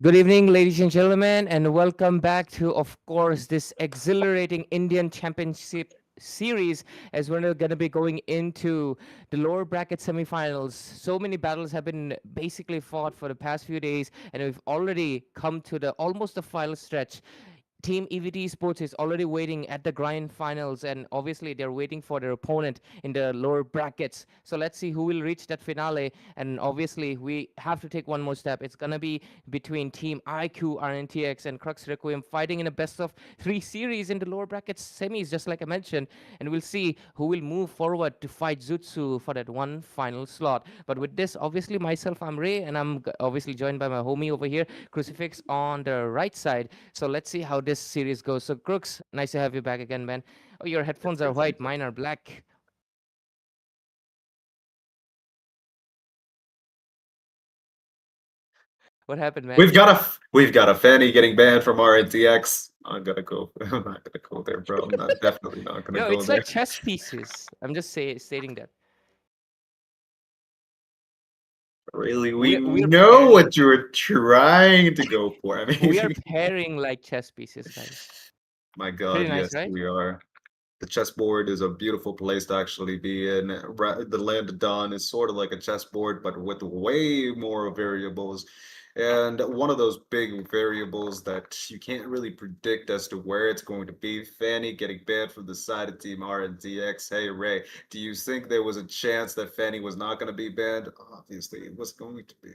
Good evening, ladies and gentlemen, and welcome back to, of course, this exhilarating Indian Championship Series as we're going to be going into the lower bracket semifinals. So many battles have been basically fought for the past few days, and we've already come to the almost the final stretch. Team EVT Sports is already waiting at the grind finals, and obviously they're waiting for their opponent in the lower brackets. So let's see who will reach that finale. And obviously, we have to take one more step. It's gonna be between Team IQ, RNTX, and Crux Requiem fighting in a best of three series in the lower brackets semis, just like I mentioned. And we'll see who will move forward to fight Zutsu for that one final slot. But with this, obviously, myself, I'm Ray, and I'm obviously joined by my homie over here, Crucifix, on the right side. So let's see how this series goes. So Crooks, nice to have you back again, man. Oh, your It's headphones are good to be white, back. mine are black. What happened, man? We've got a Fanny getting banned from RNTX. I'm gonna go. I'm not gonna go there, bro. I'm not definitely not gonna No, go it's like there. chess pieces. I'm just stating that. Really, we We're know pairing what you were trying to go for. I we are mean, pairing like chess pieces, guys. my Pretty God, nice, yes, right? we are. The chessboard is a beautiful place to actually be in. The Land of Dawn is sort of like a chessboard, but with way more variables. And one of those big variables that you can't really predict as to where it's going to be. Fanny getting banned from the side of Team RNTX. Hey, Ray, do you think there was a chance that Fanny was not going to be banned? Obviously, it was going to be.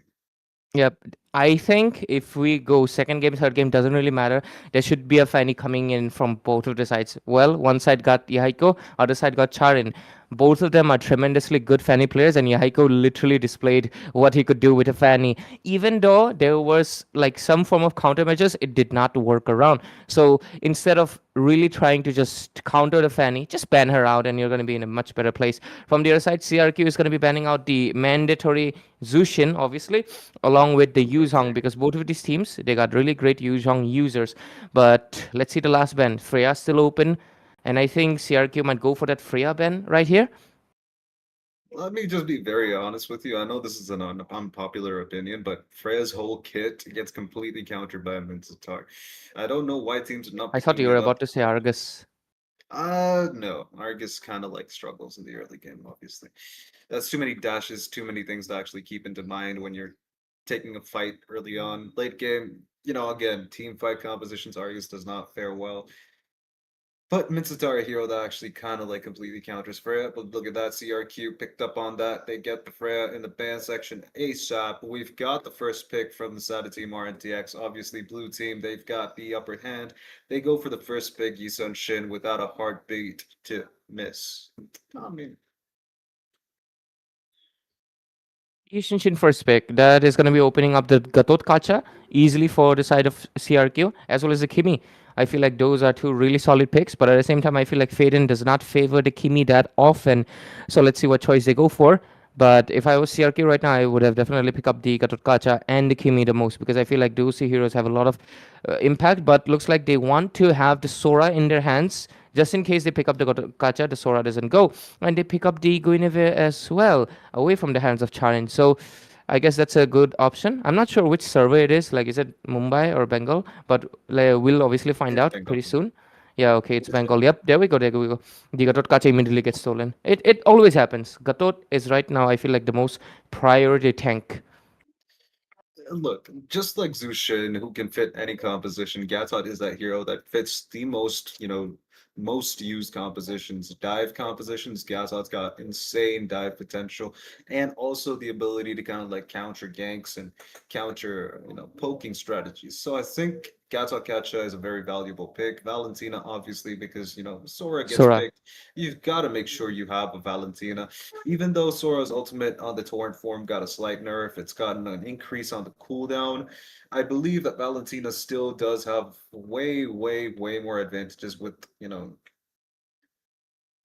Yep. I think if we go second game, third game, doesn't really matter. There should be a Fanny coming in from both of the sides. Well, one side got Yahaiko, other side got Charin. Both of them are tremendously good Fanny players, and Yahaiko literally displayed what he could do with a Fanny. Even though there was like some form of countermeasures, it did not work around. So instead of really trying to just counter the Fanny, just ban her out, and you're going to be in a much better place. From the other side, CRQ is going to be banning out the mandatory Zushin, obviously, along with the Yuzhong, because both of these teams they got really great Yuzhong users. But let's see the last ban. Freya still open, and I think CRQ might go for that Freya ban right here. Let me just be very honest with you. I know this is an unpopular opinion, but Freya's whole kit gets completely countered by Minzatar. I don't know why teams are not I thought picking you were it up. about to say Argus. No. Argus kind of like struggles in the early game, obviously. That's too many dashes, too many things to actually keep into mind when you're taking a fight early on. Late game, again, team fight compositions, Argus does not fare well. But Mitsutar, a hero that actually kind of like completely counters Freya. But look at that, CRQ picked up on that. They get the Freya in the ban section ASAP. We've got the first pick from the side of Team RNTX. Obviously, blue team, they've got the upper hand. They go for the first pick, Yisun Shin, without a heartbeat to miss. I mean, Yushinshin first pick. That is going to be opening up the Gatot Kacha easily for the side of CRQ as well as the Kimi. I feel like those are two really solid picks, but at the same time, I feel like Faden does not favor the Kimi that often. So let's see what choice they go for. But if I was CRQ right now, I would have definitely picked up the Gatot Kacha and the Kimi the most because I feel like those two heroes have a lot of impact. But looks like they want to have the Sora in their hands just in case they pick up the Gacha, the Sora doesn't go. And they pick up the Guinevere as well, away from the hands of Charin. So I guess that's a good option. I'm not sure which server it is. Like, is it Mumbai or Bengal? But like, we'll obviously find it's out Bengal. pretty soon. Yeah, okay, it's It's Bengal. Bengal. Yep, there we go, there we go. The Gatot Kacha immediately gets stolen. It always happens. Gatot is right now, I feel like, the most priority tank. Look, just like Zushin, who can fit any composition, Gatot is that hero that fits the most, most used compositions. Dive compositions, Gatot's got insane dive potential, and also the ability to kind of like counter ganks and counter, poking strategies. So I think Gatot Kacha is a very valuable pick. Valentina, obviously, because, Sora gets Sora. picked. You've got to make sure you have a Valentina. Even though Sora's ultimate on the torrent form got a slight nerf, it's gotten an increase on the cooldown. I believe that Valentina still does have way, way, way more advantages with,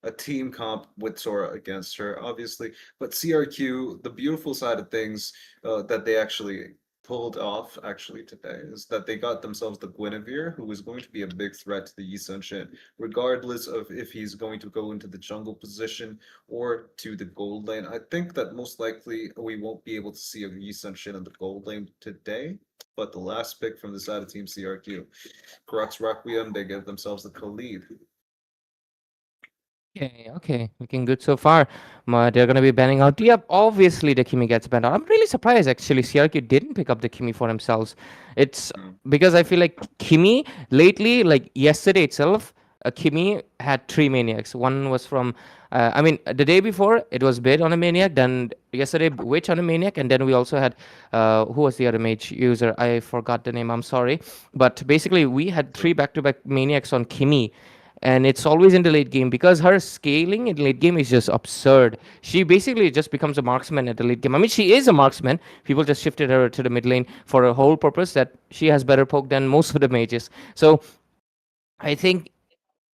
a team comp with Sora against her, obviously. But CRQ, the beautiful side of things that they actually pulled off actually today is that they got themselves the Guinevere, who is going to be a big threat to the Yi Sun-shin, regardless of if he's going to go into the jungle position or to the gold lane. I think that most likely we won't be able to see a Yi Sun-shin in the gold lane today, but the last pick from the side of Team CRQ, Crux Requiem, they give themselves the Khalid. Okay, okay, looking good so far. They're gonna be banning out. Yep, obviously the Kimi gets banned out. I'm really surprised actually. CRQ didn't pick up the Kimi for themselves. It's Mm. because I feel like Kimi lately, like yesterday itself, Kimi had three maniacs. One was from, I mean, the day before it was Bid on a maniac. Then yesterday Witch on a maniac, and then we also had, who was the other mage user? I forgot the name. I'm sorry, but basically we had three back-to-back maniacs on Kimi, and it's always in the late game because her scaling in late game is just absurd. She basically just becomes a marksman at the late game. I mean, she is a marksman. People just shifted her to the mid lane for a whole purpose that she has better poke than most of the mages. So I think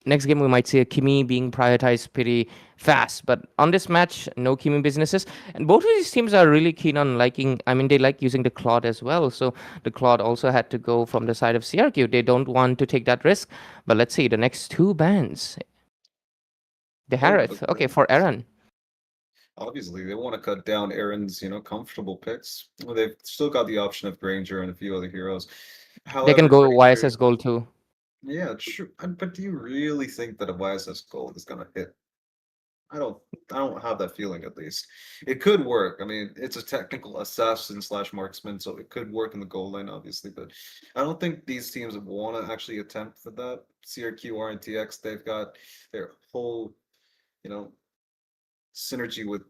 next game we might see a Kimi being prioritized pretty fast. But on this match, no Kimi businesses. And both of these teams are really keen on liking, I mean, they like using the Claude as well. So the Claude also had to go from the side of CRQ. They don't want to take that risk. But let's see, the next two bans. The Oh, Harith. Okay, for Aaron. obviously, they want to cut down Aaron's, comfortable picks. Well, they've still got the option of Granger and a few other heroes. They can However, go Granger, YSS gold too. yeah, true. But do you really think that a YSS gold is gonna hit? I don't. I don't have that feeling at least. It could work. I mean, it's a technical assassin slash marksman, so it could work in the goal line, obviously. But I don't think these teams want to actually attempt for that. CRQ, RNTX, they've got their whole, you know, synergy with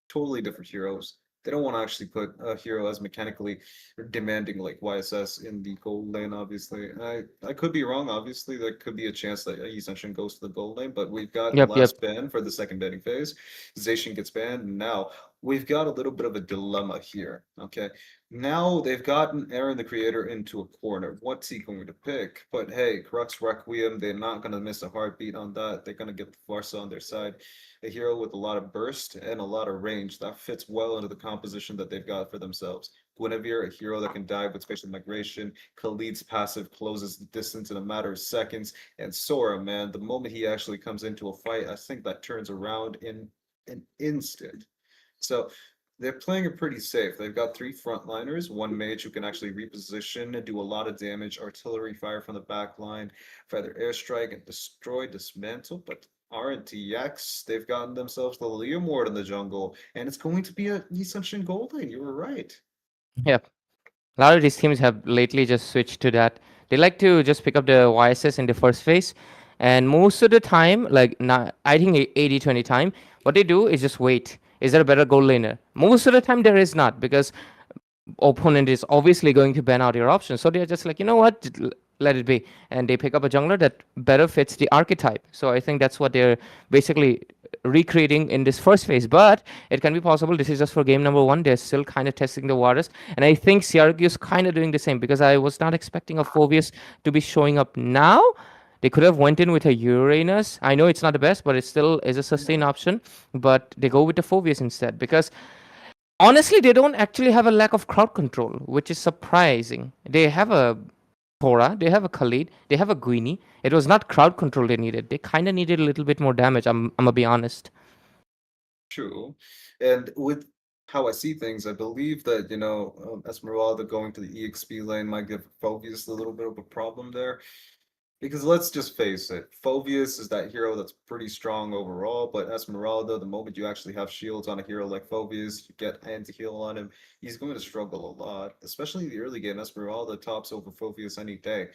totally different heroes. They don't want to actually put a hero as mechanically demanding like YSS in the gold lane, obviously. I could be wrong, obviously. There could be a chance that Ascension goes to the gold lane, but we've got the Yep, yep. last ban for the second banning phase. Zacian gets banned. Now we've got a little bit of a dilemma here. Okay. Now they've gotten Aaron the Creator into a corner. What's he going to pick? But hey, Crux Requiem, they're not gonna miss a heartbeat on that. They're gonna get the Farsa on their side, a hero with a lot of burst and a lot of range that fits well into the composition that they've got for themselves. Guinevere, a hero that can dive with spatial migration. Khalid's passive closes the distance in a matter of seconds. And Sora, man, the moment he actually comes into a fight, I think that turns around in an instant. So they're playing it pretty safe. They've got three frontliners, one mage who can actually reposition and do a lot of damage, artillery fire from the back line, feather airstrike and destroy, dismantle. But RNTX, they've gotten themselves the Leomord in the jungle, and it's going to be a Ascension gold lane. You were right. Yep. A lot of these teams have lately just switched to that. They like to just pick up the YSS in the first phase. And most of the time, like not, I think 80-20 time, what they do is just wait. Is there a better gold laner? Most of the time there is not, because opponent is obviously going to ban out your options. So they're just like, you know what, let it be. And they pick up a jungler that better fits the archetype. So I think that's what they're basically recreating in this first phase. But it can be possible. This is just for game number one. They're still kind of testing the waters. And I think CRQ is kind of doing the same, because I was not expecting a Phobius to be showing up now. They could have went in with a Uranus. I know it's not the best, but it still is a sustain option. But they go with the Phobius instead, because honestly, they don't actually have a lack of crowd control, which is surprising. They have a Tora, they have a Khalid, they have a Guini. It was not crowd control they needed. They kind of needed a little bit more damage. I'm gonna be honest. True. And with how I see things, I believe that, Esmeralda going to the EXP lane might give Phobius a little bit of a problem there. Because let's just face it, Phobius is that hero that's pretty strong overall, but Esmeralda, the moment you actually have shields on a hero like Phobius, you get anti-heal on him, he's going to struggle a lot. Especially in the early game, Esmeralda tops over Phobius any day.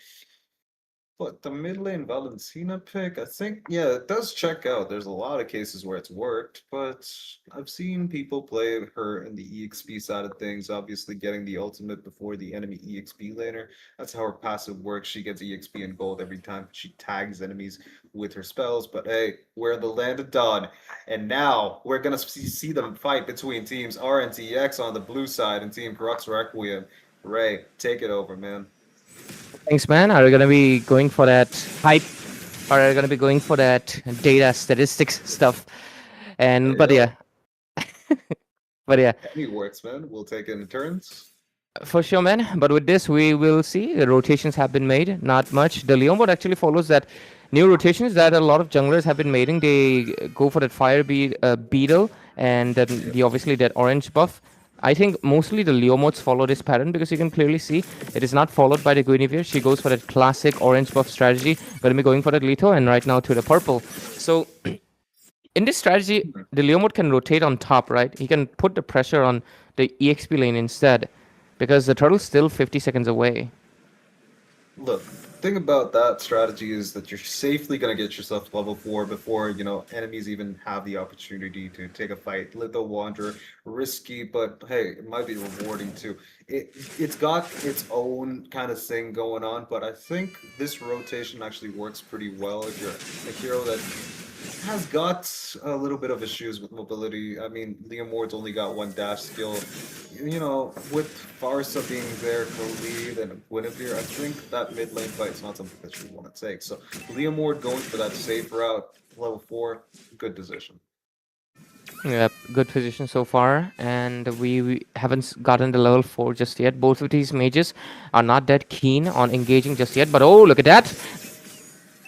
But the mid lane Valentina pick, I think, yeah, it does check out. There's a lot of cases where it's worked, but I've seen people play her in the EXP side of things, obviously getting the ultimate before the enemy EXP laner. That's how her passive works. She gets EXP and gold every time she tags enemies with her spells. But hey, we're in the land of Dawn, and now we're gonna see them fight between teams RNTX on the blue side and Team Crux Requiem. Ray, take it over, man. Thanks, man. Are you gonna be going for that hype? Or are you gonna be going for that data statistics stuff? And Hey, but yo, yeah, but yeah, any works, man. We'll take it in turns. For sure, man. But with this, we will see the rotations have been made. Not much. The Leon bot actually follows that new rotations that a lot of junglers have been making. They go for that beetle and then the obviously that orange buff. I think mostly the Leo modes follow this pattern because you can clearly see it is not followed by the Guinevere. She goes for that classic orange buff strategy. Gonna be going for that Lito and right now to the purple. So in this strategy, Mhm. the Leo mode can rotate on top, right? He can put the pressure on the EXP lane instead because the turtle's still 50 seconds away. Look, thing about that strategy is that you're safely gonna get yourself to level 4 before, enemies even have the opportunity to take a fight. Little Wanderer, risky, but hey, it might be rewarding too. It's got its own kind of thing going on, but I think this rotation actually works pretty well if you're a hero that has got a little bit of issues with mobility. I mean, Liam Ward's only got one dash skill. With Farsa being there for lead and Guinevere, I think that mid lane fight is not something that you want to take. So Liam Ward going for that safe route, level 4, good decision. Yep, good position so far, and we haven't gotten the level 4 just yet. Both of these mages are not that keen on engaging just yet, but oh, look at that!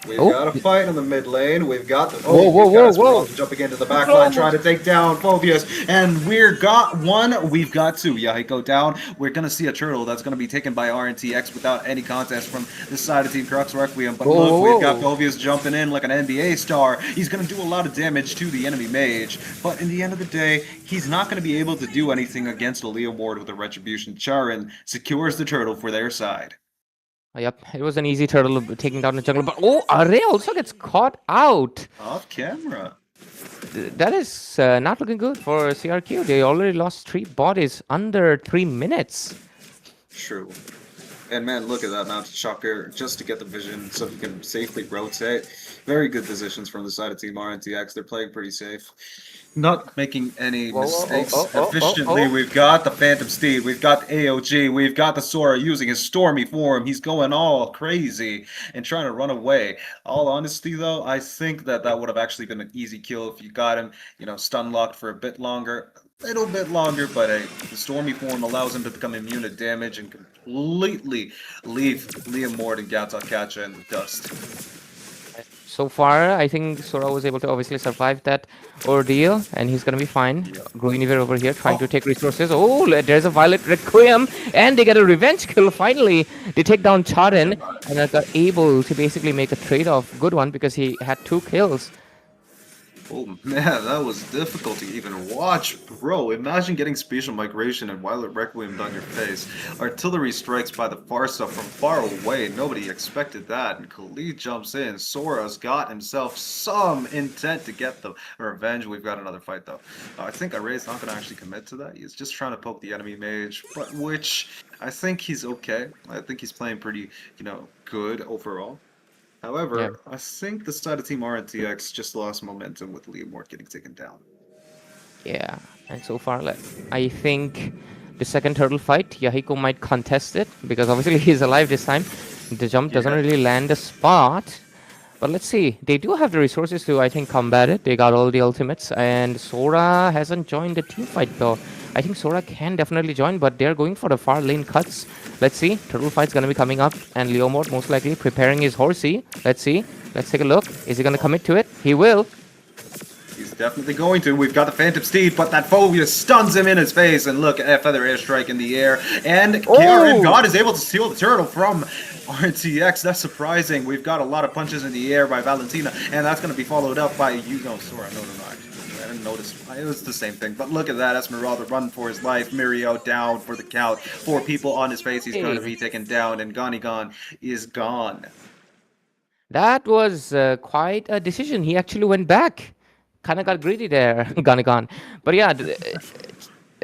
We've Oh, got a fight in the mid lane. We've got the whoa, whoa, we've got whoa, whoa! Esmeralda jumping into the back line, trying to take down Phobius, and we've got one. We've got two. Yahiko down. We're gonna see a turtle that's gonna be taken by RNTX without any contest from this side of Team Crux Requiem. But Whoa, look, we've whoa, got whoa! Phobius jumping in like an NBA star. He's gonna do a lot of damage to the enemy mage, but in the end of the day, he's not gonna be able to do anything against a Leo Ward with a Retribution. Charin secures the turtle for their side. Yep, it was an easy turtle taking down the jungle, but oh, Array also gets caught out. Off camera. That is not looking good for CRQ. They already lost 3 bodies under 3 minutes. True. And man, look at that now to Shocker just to get the vision so he can safely rotate. Very good positions from the side of Team RNTX. They're playing pretty safe. Not making any Whoa, whoa, mistakes oh, oh, oh, oh, efficiently. oh. We've got the Phantom Steed. We've got the AOG. We've got the Sora using his Stormy form. He's going all crazy and trying to run away. All honesty, though, I think that that would have actually been an easy kill if you got him, stun locked for a bit longer. Little bit longer, but hey, the Stormy form allows him to become immune to damage and completely leave Liam Ward and Gata Kacha in the dust. So far, I think Sora was able to obviously survive that ordeal, and he's gonna be fine. Yeah. Guinevere over here trying to Oh, take resources. Oh, there's a Violet Requiem, and they get a revenge kill finally. They take down Charin, and are able to basically make a trade-off. Good one, because he had 2 kills. oh man, that was difficult to even watch, bro. Imagine getting Spatial Migration and Violet Requiem on your face. Artillery strikes by the Farsa from far away. Nobody expected that. And Khalid jumps in. Sora's got himself some intent to get the revenge. We've got another fight though. I think Array's not going to actually commit to that. He's just trying to poke the enemy mage, but which I think he's okay. I think he's playing pretty, good overall. Yeah. However, I think the side of Team RNTX just lost momentum with Liam Ward getting taken down. Yeah, and so far, I think the second turtle fight, Yahiko might contest it because obviously he's alive this time. The jump doesn't Yeah. really land the spot, but let's see. They do have the resources to, I think, combat it. They got all the ultimates, and Sora hasn't joined the team fight though. I think Sora can definitely join, but they're going for the far lane cuts. Let's see. Turtle fight's gonna be coming up, and Leomord most likely preparing his horsey. Let's see. Let's take a look. Is he gonna commit to it? He will. He's definitely going to. We've got the Phantom Steed, but that Phobia stuns him in his face. And look, a Feather Airstrike in the air. And Karen Oh! God is able to steal the turtle from RTX. That's surprising. We've got a lot of punches in the air by Valentina, and that's going to be followed up by Sora. No. I didn't notice. It was the same thing. But look at that. Esmeralda running for his life. Mirio down for the count. 4 people on his face. He's going to be taken down, and Ganigan is gone. That was quite a decision. He actually went back. Kind of got greedy there, Ganagan. But yeah,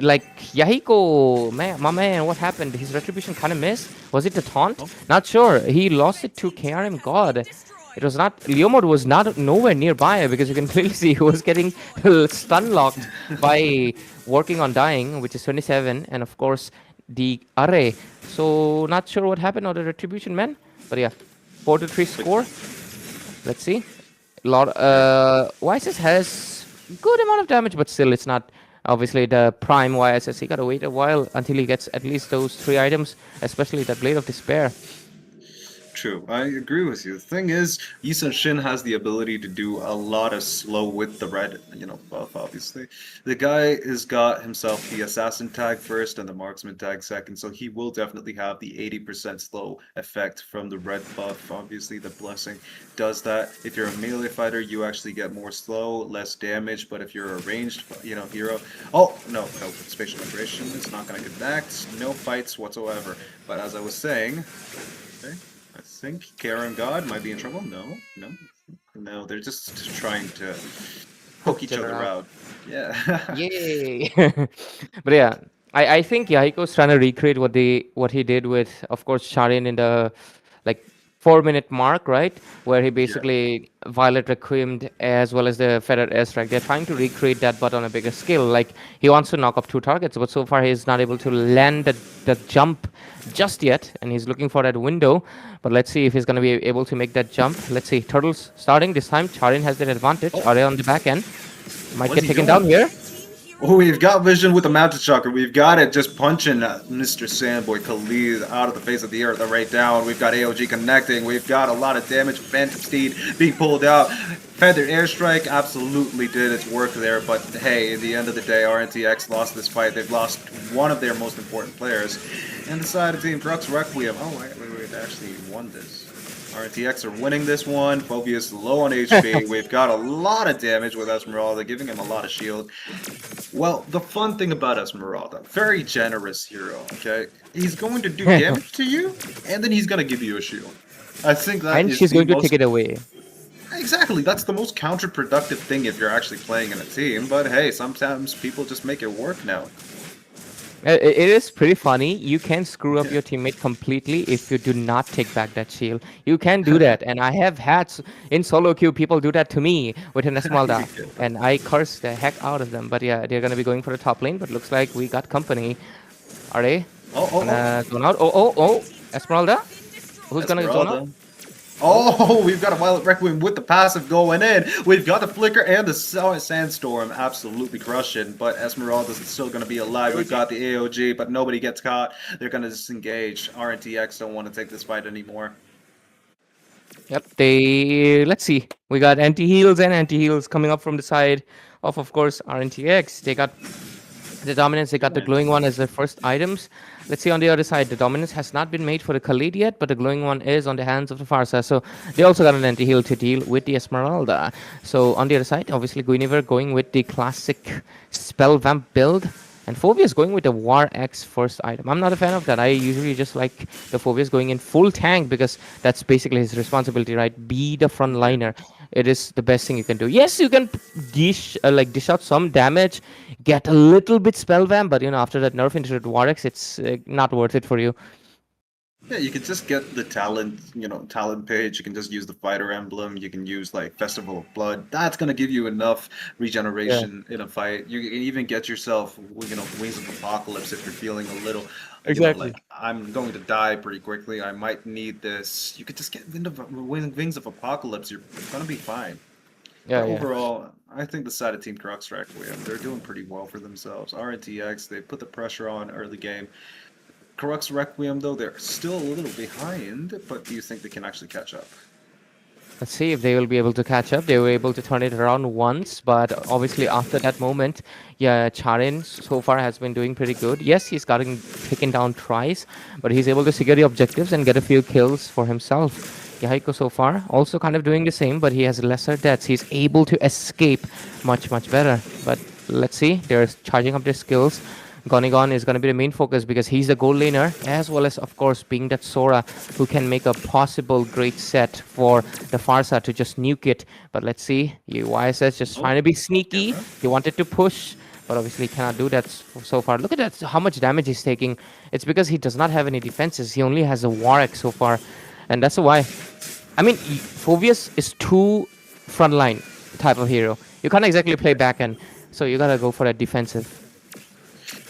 like Yahiko, my man, what happened? His retribution kind of missed. Was it the taunt? Oh. Not sure. He lost it to KRM God. It was not. Leomord was not nowhere nearby because you can clearly see he was getting stun locked by working on dying, which is 27, and of course the array. So not sure what happened on the retribution, man. But yeah, 4-3 score. Let's see. Lot. Wysis has good amount of damage, but still it's not Obviously, the Prime YSS, he gotta wait a while until he gets at least those 3 items, especially that Blade of Despair. True, I agree with you. The thing is, Yisun Shin has the ability to do a lot of slow with the red, buff, obviously. The guy has got himself the assassin tag first and the marksman tag second, so he will definitely have the 80% slow effect from the red buff. Obviously, the blessing does that. If you're a melee fighter, you actually get more slow, less damage, but if you're a ranged, hero... Oh, no, spatial migration is not going to connect. No fights whatsoever. But as I was saying... Okay. I think Karen God might be in trouble. No, they're just trying to Poke poke each each other other out. out. Yeah. Yay! But yeah, I think Yahiko's trying to recreate what he did with, of course, Sharin in the like 4 minute mark, right? Where he Yeah. basically Violet Requimed as well as the Feathered Airstrike. They're trying to recreate that, but on a bigger scale. Like he wants to knock off 2 targets, but so far he's not able to land the jump just yet, and he's looking for that window. But let's see if he's going to be able to make that jump. Let's see. Turtles starting this time. Charin has that advantage. Oh, Are they on the back end? Might what's get he taken down doing? here. Oh, we've got vision with the mountain chakra. We've got it just punching Mr. Sandboy Khalid out of the face of the earth right down. We've got AOG connecting. We've got a lot of damage. Phantom Steed being pulled out. Feathered Airstrike absolutely did its work there, but hey, at the end of the day, RNTX lost this fight. They've lost one of their most important players. And the side of Team Crux Requiem, they actually won this. RTX are winning this one. Phobia's low on HP. We've got a lot of damage with Esmeralda, giving him a lot of shield. Well, the fun thing about Esmeralda, very generous hero, okay? He's going to do damage to you, and then he's going to give you a shield. I think that And is she's the going to most... take it away. Exactly, that's the most counterproductive thing if you're actually playing in a team, but hey, sometimes people just make it work now. It is pretty funny. You can screw up Yeah. your teammate completely if you do not take back that shield. You can do that, and I have had in solo queue people do that to me with an Esmeralda, and I curse the heck out of them. But yeah, they're gonna be going for the top lane. But looks like we got company. Are they Oh. gonna zone out? Oh! Esmeralda, who's gonna zone out? Esmeralda. Oh, we've got a Violet Requiem with the passive going in. We've got the Flicker and the Sandstorm absolutely crushing, but Esmeralda's still going to be alive. We've got the AOG, but nobody gets caught. They're going to disengage. RNTX don't want to take this fight anymore. Yep. Let's see. We got anti-heals and anti-heals coming up from the side of course, RNTX. They got the dominance, they got the glowing one as their first items. Let's see on the other side. The dominance has not been made for the Khalid yet, but the glowing one is on the hands of the Farsa. So they also got an anti-heal to deal with the Esmeralda. So on the other side, obviously Guinevere going with the classic spell vamp build. And Phobia's going with the War X first item. I'm not a fan of that. I usually just like the Phobia's going in full tank because that's basically his responsibility, right? Be the front liner. It is the best thing you can do. Yes, you can dish out some damage, get a little bit spell vamp, but after that nerf into the War X, it's not worth it for you. Yeah, you can just get the talent, talent page. You can just use the fighter emblem. You can use like Festival of Blood. That's gonna give you enough regeneration in a fight. You can even get yourself, Wings of Apocalypse if you're feeling a little, Exactly. like I'm going to die pretty quickly. I might need this. You could just get Wings of Apocalypse. You're gonna be fine. Yeah, But yeah. overall, I think the side of Team Crux Requiem, they're doing pretty well for themselves. RNTX, they put the pressure on early game. Crux Requiem, though, they're still a little behind, but do you think they can actually catch up? Let's see if they will be able to catch up. They were able to turn it around once, but obviously after that moment, yeah, Charin so far has been doing pretty good. Yes, he's gotten taken down twice, but he's able to secure the objectives and get a few kills for himself. Yahiko so far also kind of doing the same, but he has lesser deaths. He's able to escape much better. But let's see, they're charging up their skills. Gonigon is going to be the main focus because he's the gold laner, as well as, of course, being that Sora who can make a possible great set for the Farsa to just nuke it. But let's see, YSS just trying to be sneaky. He wanted to push, but obviously cannot do that so far. Look at that, how much damage he's taking. It's because he does not have any defenses. He only has a Warwick so far, and that's why. I mean, Phobius is too frontline type of hero. You can't exactly play backend, so you gotta go for that defensive.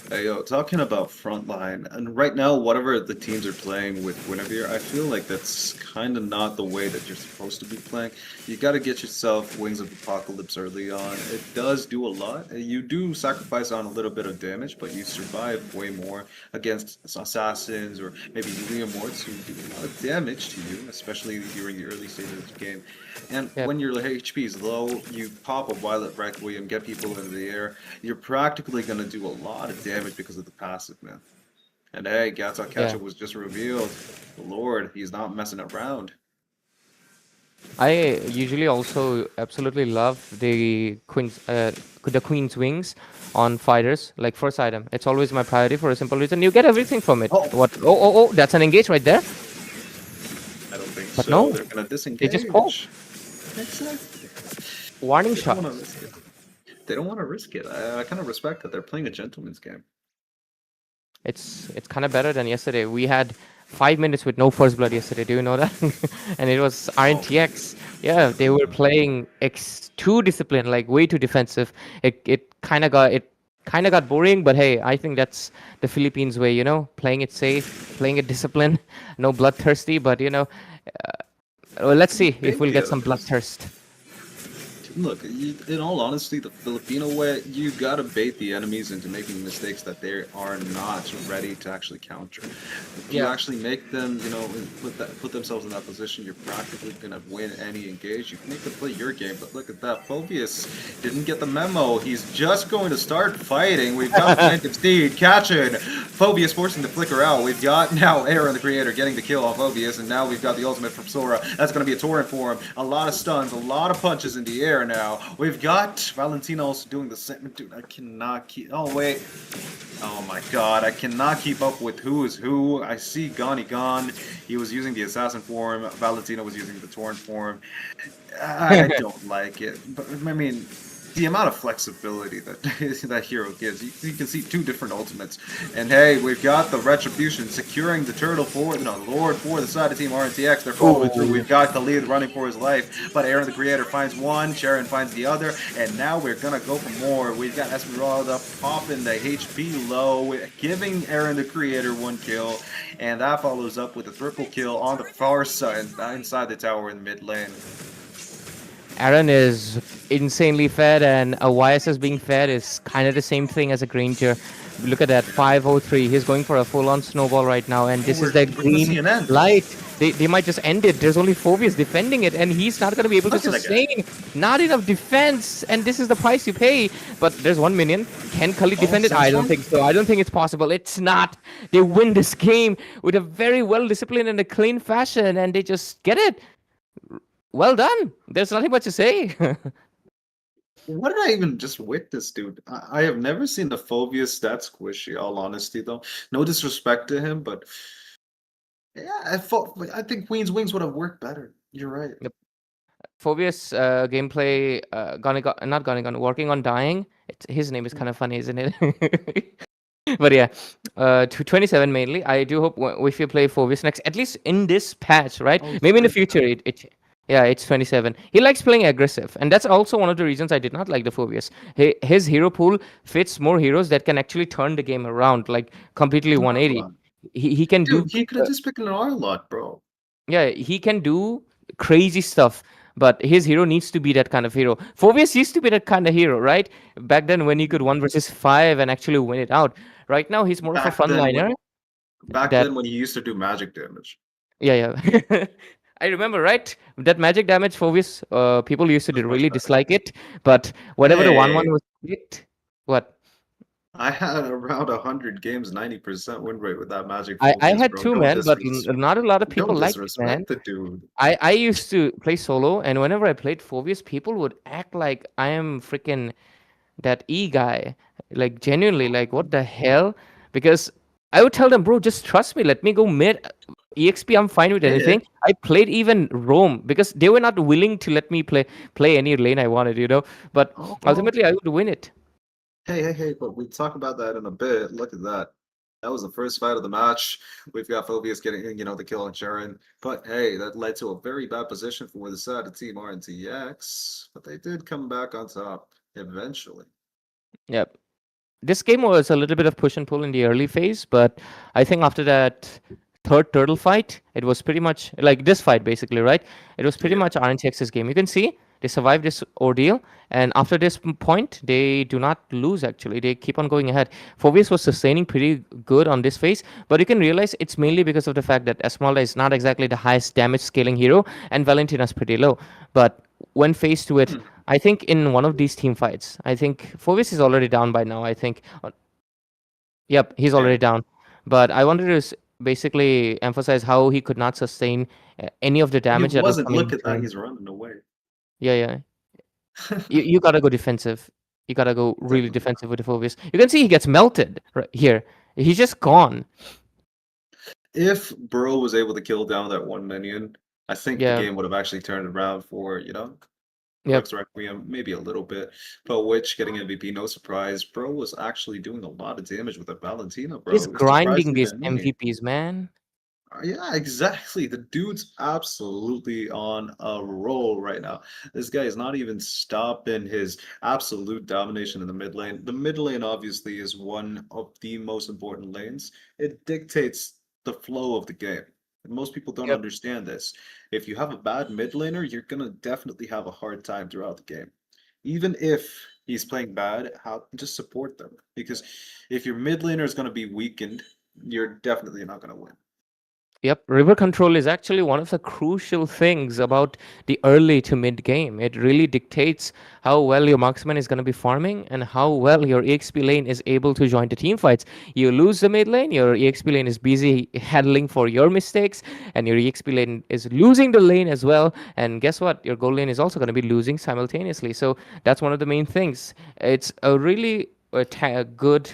Hey, yo, talking about frontline, and right now, whatever the teams are playing with Guinevere, I feel like that's kind of not the way that you're supposed to be playing. You got to get yourself Wings of Apocalypse early on. It does do a lot. You do sacrifice on a little bit of damage, but you survive way more against assassins or maybe Liam Morts who do a lot of damage to you, especially during the early stages of the game. And Yep. when your HP is low, you pop a Violet Requiem, get people into the air, you're practically going to do a lot of damage because of the passive, man. And hey, Gatsal Yeah. Ketchup was just revealed. Lord, he's not messing around. I usually also absolutely love the queen's wings on fighters. Like first item, it's always my priority for a simple reason: you get everything from it. Oh, What? Oh! That's an engage right there. I don't think But so. no, They're gonna they just pull. disengage. Exactly. Warning They don't want to shots. risk it. They don't want to risk it. I kind of respect that they're playing a gentleman's game. It's kind of better than yesterday. We had 5 minutes with no first blood yesterday. Do you know that? And it was Oh, RNTX. Yeah, they were playing too disciplined, like way too defensive. It kind of got boring. But hey, I think that's the Philippines way. Playing it safe, playing it disciplined, no bloodthirsty. But well, let's you see if bait we'll the get some others. bloodthirst. Look, in all honesty, the Filipino way, you gotta bait the enemies into making mistakes that they are not ready to actually counter. If you Yeah. actually make them, put themselves in that position, you're practically gonna win any engage. You can make them play your game, but look at that. Phobius didn't get the memo. He's just going to start fighting. We've got the Phantom Steed catching Phobius, forcing the flicker out. We've got now Aaron the Creator getting the kill on Phobius, and now we've got the ultimate from Sora. That's going to be a torrent for him. A lot of stuns, a lot of punches in the air now. We've got Valentina also doing the same. Dude, I cannot keep. Oh, wait. Oh my god, I cannot keep up with who is who. I see Gani gone. He was using the assassin form. Valentina was using the torrent form. I don't like it. But I mean, the amount of flexibility that that hero gives. You can see two different ultimates. And hey, we've got the Retribution securing the turtle for the Lord for the side of Team RNTX. They're following through. Ooh. We've got Khalid running for his life, but Aaron the Creator finds one, Sharon finds the other, and now we're gonna go for more. We've got Esmeralda popping the HP low, giving Aaron the Creator one kill, and that follows up with a triple kill on the far side, inside the tower in mid lane. Aaron is insanely fed, and a YSS being fed is kind of the same thing as a Granger. Look at that, 503. He's going for a full-on snowball right now, and Oh, this is that we're gonna see green an end. light. They might just end it. There's only Phobius defending it, and he's not going to be able to Look at that guy. sustain. Not enough defense, and this is the price you pay. But there's one minion. Can Kali Oh, defend it? I don't Sandstorm? think so. I don't think it's possible. It's not. They win this game with a very well-disciplined and a clean fashion, and they just get it. Well done. There's nothing much to say. What did I even just witness, dude? I have never seen the Phobius that squishy, all honesty, though. No disrespect to him, but yeah, I think Queen's Wings would have worked better. You're right. Phobius gameplay, not Gone, working on dying. His name is kind of funny, isn't it? But yeah, to 27 mainly. I do hope if you play Phobius next, at least in this patch, right? Oh, he's Maybe in the 27. future, yeah, it's 27. He likes playing aggressive, and that's also one of the reasons I did not like the Phobius. His hero pool fits more heroes that can actually turn the game around, like completely An 180. Arlot. He can do Dude, he could have just picked an Arlot, bro. Yeah, he can do crazy stuff, but his hero needs to be that kind of hero. Phobius used to be that kind of hero, right? Back then when he could 1 versus 5 and actually win it out. Right now he's more of a Back then when frontliner back that then when he used to do magic damage. yeah. I remember, right? That magic damage Phobius, people used to That's much really better. dislike it, but whenever the 1-1 Hey, was hit, what? I had around 100 games, 90% win rate with that magic I Phobius, had bro. two men, but not a lot of people Don't liked it, man. disrespect the dude. I used to play solo, and whenever I played Phobius, people would act like I am freaking that E guy. Like genuinely, like what the hell? Because I would tell them, bro, just trust me. Let me go mid. EXP, I'm fine with anything. Mid? I played even Rome because they were not willing to let me play any lane I wanted. But Oh, ultimately, I would win it. hey, but we talk about that in a bit. Look at that. That was the first fight of the match. We've got Phobius getting, the kill on Sharon. But hey, that led to a very bad position for the side of Team RNTX. But they did come back on top eventually. Yep. this game was a little bit of push and pull in the early phase, but I think after that third turtle fight, it was pretty much like this fight basically, right? It was pretty Yeah. much RNTX's game. You can see they survived this ordeal, and after this point, they do not lose actually. They keep on going ahead. Phoebus was sustaining pretty good on this phase, but you can realize it's mainly because of the fact that Esmeralda is not exactly the highest damage scaling hero, and Valentina's pretty low. But when faced with, Hmm. I think in one of these team fights, I think Phoebus is already down by now. I think, yep, he's Yeah. already down. But I wanted to basically emphasize how he could not sustain any of the He damage that was wasn't. coming Look at into that. him. He's running away. Yeah, yeah. You gotta go defensive. You gotta go really Definitely. defensive with the Phoebus. You can see he gets melted right here. He's just gone. If Burrow was able to kill down that one minion, I think the Yeah. game would have actually turned around for, Yep. Crux Requiem, maybe a little bit. But Witch getting MVP, no surprise. Bro was actually doing a lot of damage with a Valentina, He's bro. It surprised grinding me these that me. MVPs, man. Yeah, exactly. The dude's absolutely on a roll right now. This guy is not even stopping his absolute domination in the mid lane. The mid lane obviously is one of the most important lanes. It dictates the flow of the game. And most people don't Yep. understand this. If you have a bad mid laner, you're gonna definitely have a hard time throughout the game. Even if he's playing bad, how just support them. Because if your mid laner is gonna be weakened, you're definitely not gonna win. Yep, river control is actually one of the crucial things about the early to mid game. It really dictates how well your marksman is going to be farming and how well your EXP lane is able to join the team fights. You lose the mid lane, your EXP lane is busy handling for your mistakes, and your EXP lane is losing the lane as well. And guess what? Your gold lane is also going to be losing simultaneously. So that's one of the main things. It's a really good,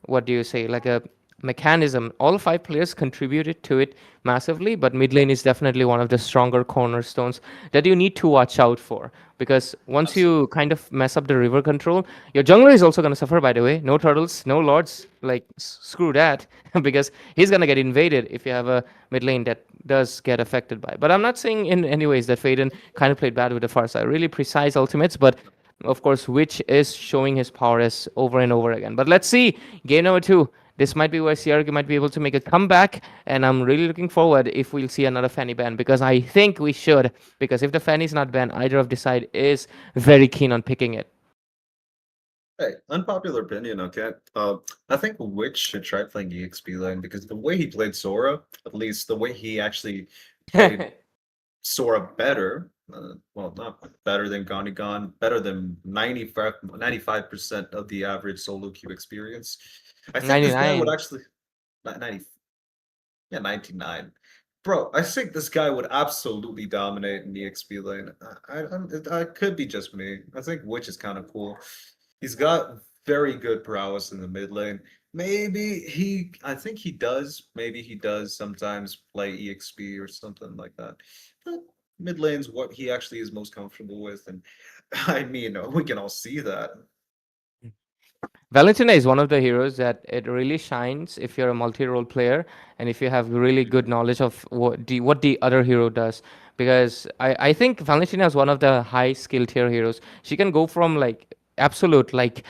what do you say, like a mechanism. All five players contributed to it massively, but mid lane is definitely one of the stronger cornerstones that you need to watch out for. Because once you Absolutely. kind of mess up the river control, your jungler is also going to suffer, by the way. No turtles, no lords. Like, screw that. Because he's going to get invaded if you have a mid lane that does get affected by. But I'm not saying in any ways that Faden kind of played bad with the Farsa. Really precise ultimates, but of course, which is showing his prowess over and over again. But let's see, game number two. This might be where CRQ might be able to make a comeback, and I'm really looking forward if we'll see another Fanny ban because I think we should. Because if the Fanny's not banned, either of the side is very keen on picking it. Hey, unpopular opinion, okay? I think Witch should try playing EXP lane because the way he played Sora, at least the way he actually played Sora better, well, not better than Gonigon, better than 95% of the average solo queue experience. I think this guy would 99. actually, not 90, yeah, 99. Bro, I think this guy would absolutely dominate in the EXP lane. I could be just me. I think Witch is kind of cool. He's got very good prowess in the mid lane. I think he does. Maybe he does sometimes play EXP or something like that. But mid lane's what he actually is most comfortable with, and I mean, we can all see that. Valentina is one of the heroes that it really shines if you're a multi-role player and if you have really good knowledge of what the other hero does. Because I think Valentina is one of the high skill tier heroes. She can go from like absolute like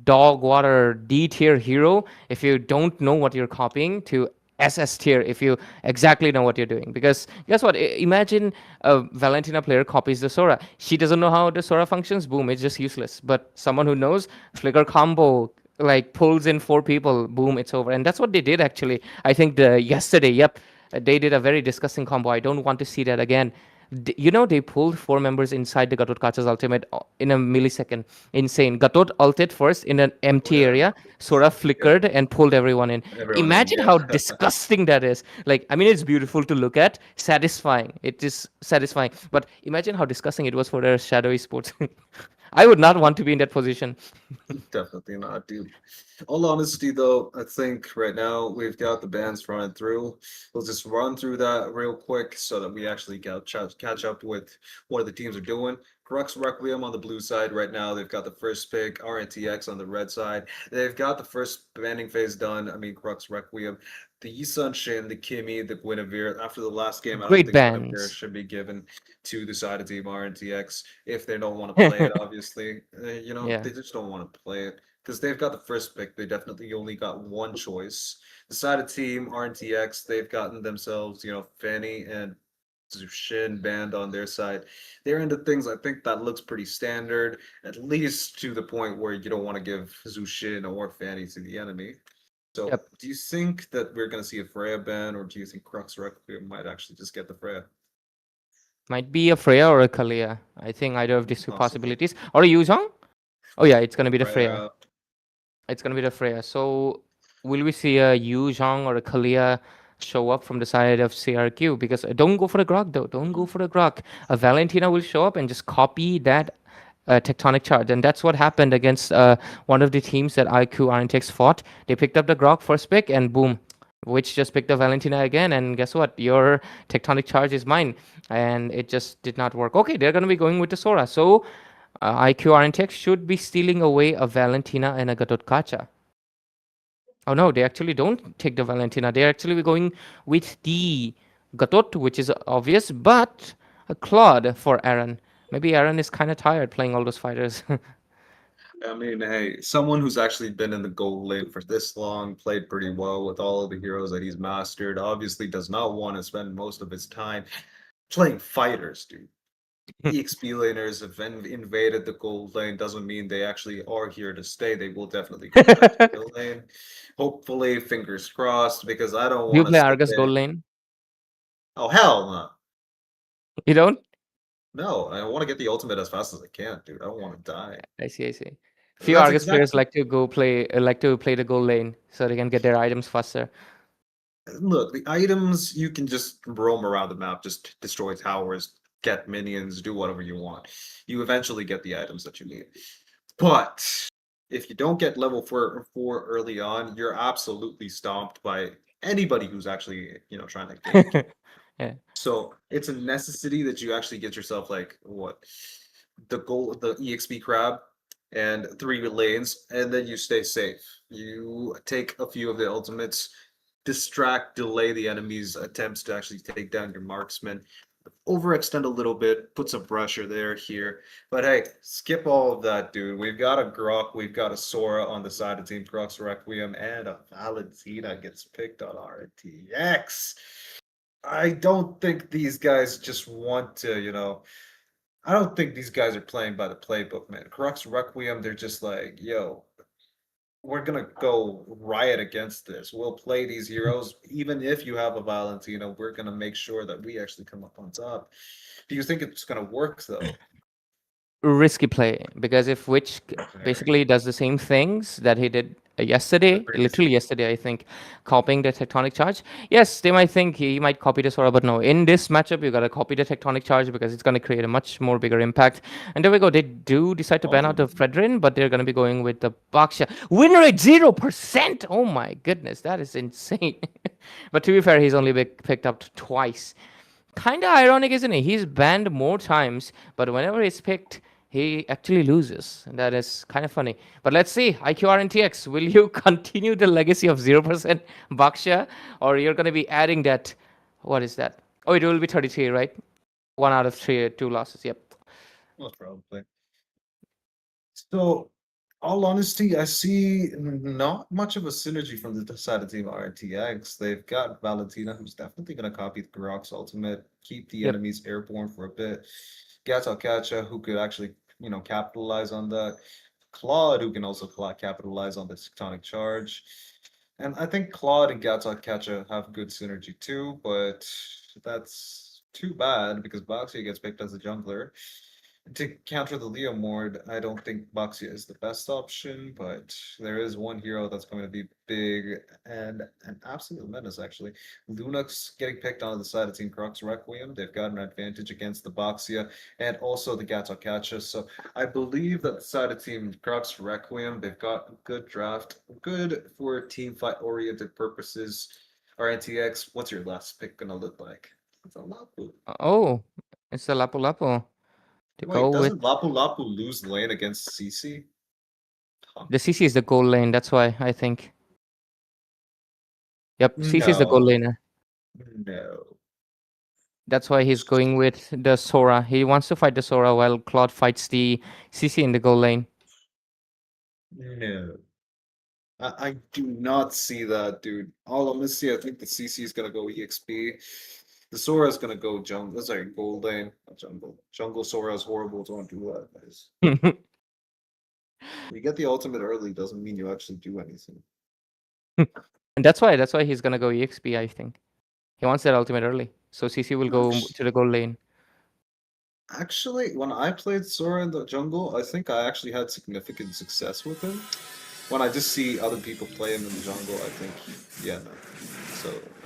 dog water D tier hero if you don't know what you're copying to SS tier if you exactly know what you're doing. Because guess what? Imagine a Valentina player copies the Sora. She doesn't know how the Sora functions. Boom, it's just useless. But someone who knows, flicker combo, like pulls in four people, boom, it's over. And that's what they did actually. I think yesterday, yep, they did a very disgusting combo. I don't want to see that again. They pulled four members inside the Gatot Kacha's ultimate in a millisecond. Insane. Gatot ulted first in an Oh empty yeah, area. Sora yeah, flickered and pulled everyone in. everyone in, Imagine yeah. how disgusting that is. Like, I mean, it's beautiful to look at, satisfying. It is satisfying. But imagine how disgusting it was for their Shadow Esports. I would not want to be in that position. Definitely not, dude. All honesty, though, I think right now we've got the bands running through. We'll just run through that real quick so that we actually catch up with what the teams are doing. Crux Requiem on the blue side right now. They've got the first pick, RNTX on the red side. They've got the first banning phase done. I mean, Crux Requiem. The Yisun Shin, the Kimmy, the Guinevere. After the last game, I don't Great think Guinevere bands. should be given to the side of Team RNTX if they don't want to play it, obviously. Yeah. They just don't want to play it. because they've got the first pick. They definitely only got one choice. The side of team RNTX, they've gotten themselves, Fanny and Zushin band on their side. They're into things I think that looks pretty standard, at least to the point where you don't want to give Zushin or Fanny to the enemy. So, Yep. do you think that we're going to see a Freya ban, or do you think Crux Requiem might actually just get the Freya? Might be a Freya or a Kalia. I think either of these two Possibly. possibilities. Or a Yuzhong? Oh yeah, it's gonna be the Freya. Freya. It's gonna be the Freya. So will we see a Yu Zhang or a Kalia show up from the side of CRQ? Because don't go for the Grok though. Don't go for the Grok. A Valentina will show up and just copy that tectonic charge, and that's what happened against one of the teams that IQ RNTX fought. They picked up the Grok first pick, and boom. Which just picked up Valentina again, and guess what? Your tectonic charge is mine, and it just did not work. Okay, they're gonna be going with the Sora. So IQ RNTX should be stealing away a Valentina and a Gatotkacha. Oh no, they actually don't take the Valentina. They're actually going with the Gatot, which is obvious, but a Claude for Aaron. Maybe Aaron is kind of tired playing all those fighters. I mean, hey, someone who's actually been in the gold lane for this long, played pretty well with all of the heroes that he's mastered, obviously does not want to spend most of his time playing fighters, dude. EXP laners have invaded the gold lane doesn't mean they actually are here to stay. They will definitely come back to the lane. Hopefully, fingers crossed, because I don't Do you want to play stay Argus there. gold lane? Oh, hell no. You don't? No, I want to get the ultimate as fast as I can, dude. I don't want to die. I see, I see. Few That's Argus players exactly. like to play the gold lane so they can get their items faster. Look, the items you can just roam around the map, just destroy towers, get minions, do whatever you want. You eventually get the items that you need. But if you don't get level four early on, you're absolutely stomped by anybody who's actually, trying to gank. Yeah. So it's a necessity that you actually get yourself like what the EXP crab and three lanes, and then you stay safe. You take a few of the ultimates, distract, delay the enemy's attempts to actually take down your marksman, overextend a little bit, put some pressure there, here. But hey, skip all of that, dude. We've got a Grok, we've got a Sora on the side of Team Grok's Requiem, and a Valentina gets picked on RTX. I don't think these guys just want to, I don't think these guys are playing by the playbook, man. Crux Requiem, they're just like, yo, we're gonna go riot against this. We'll play these heroes, even if you have a Valentina, we're gonna make sure that we actually come up on top. Do you think it's gonna work though? Risky play because if Witch Very. basically does the same things that he did The yesterday, previous literally yesterday, I think, copying the tectonic charge. Yes, they might think he might copy the Sora, but no. In this matchup, you gotta copy the tectonic charge because it's gonna create a much more bigger impact. And there we go. They do decide to ban Oh, out the Fredrin, but they're gonna be going with the Baksha. Win rate 0%. Oh my goodness, that is insane. But to be fair, he's only picked up twice. Kinda ironic, isn't it? He's banned more times, but whenever he's picked, he actually loses. And that is kind of funny. But let's see, IQR and TX, will you continue the legacy of 0% Baksha? Or you're going to be adding that? What is that? Oh, it will be 33, right? One out of three, two losses. Yep. most probably. So, all honesty, I see not much of a synergy from the side of Team RTX. They've got Valentina, who's definitely going to copy the Grok's ultimate, keep the Yep. enemies airborne for a bit. Gato Kacha, who could actually, capitalize on that. Claude, who can also capitalize on the tectonic charge. And I think Claude and Gato Kacha have good synergy too, but that's too bad because Boxia gets picked as a jungler. To counter the Leo Mord, I don't think Baxia is the best option, but there is one hero that's going to be big and an absolute menace, actually. Lunox getting picked on the side of Team Crux Requiem. They've got an advantage against the Baxia and also the Gato Catcha. So I believe that the side of Team Crux Requiem, they've got a good draft, good for team fight oriented purposes. RNTX, what's your last pick gonna look like? It's a Lapu. Oh, it's the Lapu Lapu to Wait, go with. doesn't Lapu Lapu lose lane against CC? Huh. The CC is the goal lane. That's why I think. Yep, CC is the goal No, laner. no. That's why he's going with the Sora. He wants to fight the Sora while Claude fights the CC in the goal lane. No. I do not see that, dude. All I'm gonna see, I think the CC is gonna go EXP. The Sora is gonna go jungle. Sorry, gold lane, not jungle. Jungle Sora is horrible. Don't do that, guys. You get the ultimate early doesn't mean you actually do anything. And that's why he's gonna go EXP, I think. He wants that ultimate early. So CC will go Actu- to the gold lane. Actually, when I played Sora in the jungle, I think I actually had significant success with him. When I just see other people play him in the jungle, I think, yeah, no.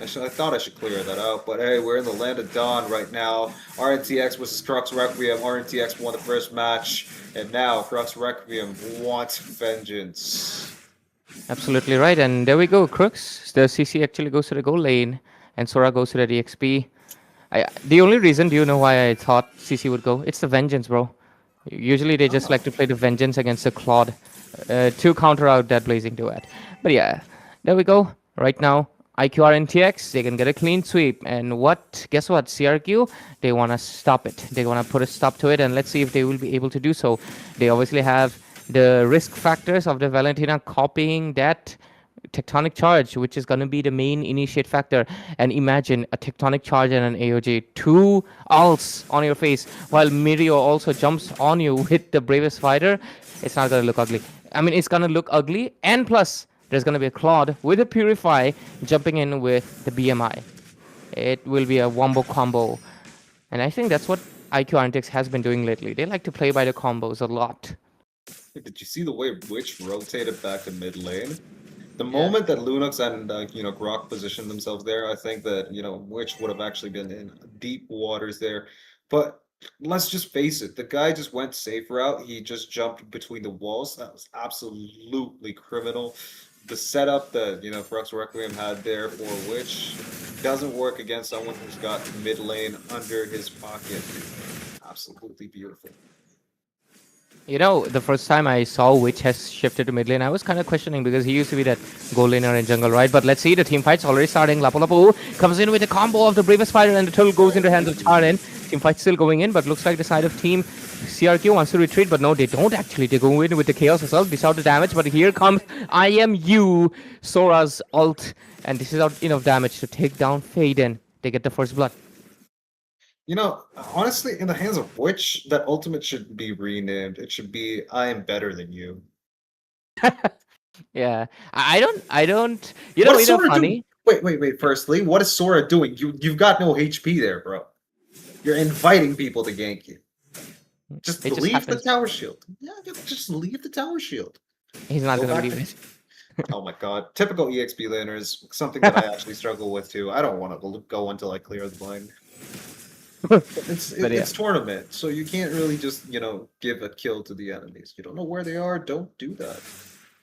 So I thought I should clear that out, but hey, we're in the land of Dawn right now. RNTX versus Crux Requiem. RNTX won the first match, and now Crux Requiem wants vengeance. Absolutely right. And there we go, Crooks. The CC actually goes to the gold lane, and Sora goes to the DXP. The only reason, do you know why I thought CC would go? It's the vengeance, bro. Usually they just like Oh, to play the vengeance against the Claude to counter out that blazing duet. But yeah, there we go. Right now, IQR and TX, they can get a clean sweep. And what? Guess what? CRQ, they want to stop it. They want to put a stop to it, and let's see if they will be able to do so. They obviously have the risk factors of the Valentina copying that tectonic charge, which is going to be the main initiate factor. And imagine a tectonic charge and an AOG, two ults on your face, while Mirio also jumps on you with the bravest fighter. It's not going to look ugly. I mean, it's going to look ugly, and plus, there's going to be a Claude with a Purify jumping in with the BMI. It will be a wombo combo. And I think that's what IQ Antics has been doing lately. They like to play by the combos a lot. did you see the way Witch rotated back to mid lane? The Yeah. moment that Lunox and Grok positioned themselves there, I think that Witch would have actually been in deep waters there. But let's just face it, the guy just went safe route. He just jumped between the walls. That was absolutely criminal. The setup that Crux Requiem had there for Witch doesn't work against someone who's got mid lane under his pocket. Absolutely beautiful. You know, the first time I saw Witch has shifted to mid lane, I was kind of questioning because he used to be that gold laner in jungle, right? But let's see, the team fight's already starting. Lapu Lapu comes in with a combo of the bravest fighter, and the turtle goes into the hands of Charin. Team fight's still going in, but looks like the side of team CRQ wants to retreat, but no, they don't actually. They go in with the chaos as well, dish out the damage, but here comes IMU, Sora's ult, and this is out enough damage to take down Faden. They get the first blood. Honestly, in the hands of Witch, that ultimate should be renamed. It should be "I am better than you." Yeah, I don't. You What know, is you know, Sora doing? funny. Wait. Firstly, what is Sora doing? You've got no HP there, bro. You're inviting people to gank you. Just It just leave the happens. tower shield. Yeah, just leave the tower shield. He's not Go gonna back leave to. it. Oh my god, typical EXP laners. Something that I actually struggle with too. I don't want to go until I clear the line. It's But yeah, it's tournament, so you can't really just give a kill to the enemies. You don't know where they are. Don't do that.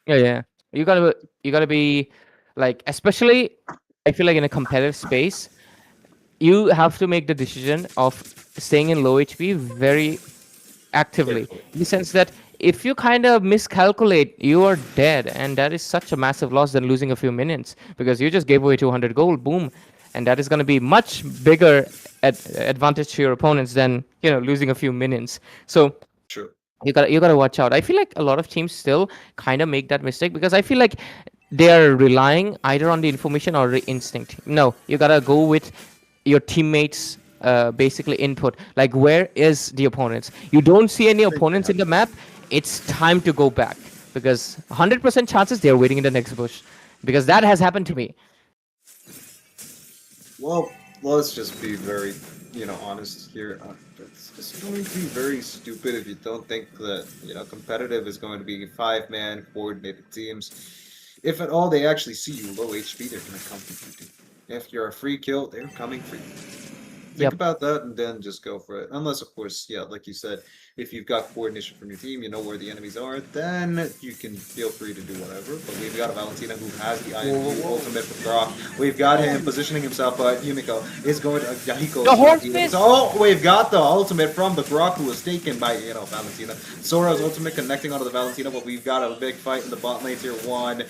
yeah. You gotta be like, especially I feel like in a competitive space, you have to make the decision of staying in low HP very actively, Carefully. in the sense that if you kind of miscalculate, you are dead, and that is such a massive loss than losing a few minutes because you just gave away 200 gold, boom, and that is going to be much bigger advantage to your opponents than losing a few minutes. So True. you gotta watch out. I feel like a lot of teams still kind of make that mistake because I feel like they are relying either on the information or the instinct. No, you gotta go with your teammates basically input, like where is the opponents. You don't see any opponents in the map, it's time to go back because 100% chances they're waiting in the next bush, because that has happened to me. Well, let's just be very, honest here. It's just going to be very stupid if you don't think that, competitive is going to be five-man coordinated teams. If at all they actually see you low HP, they're going to come for you. If you're a free kill, they're coming for you. Think Yep. about that and then just go for it. Unless, of course, yeah, like you said, if you've got coordination from your team, you know where the enemies are, then you can feel free to do whatever. But we've got a Valentina who has the IMU ultimate for Grok. We've got him positioning himself, but Yumiko is going to Yahiko. The horse miss. Oh, we've got the ultimate from the Grok who was taken by, Valentina. Sora's ultimate connecting onto the Valentina, but we've got a big fight in the bot lane tier 1.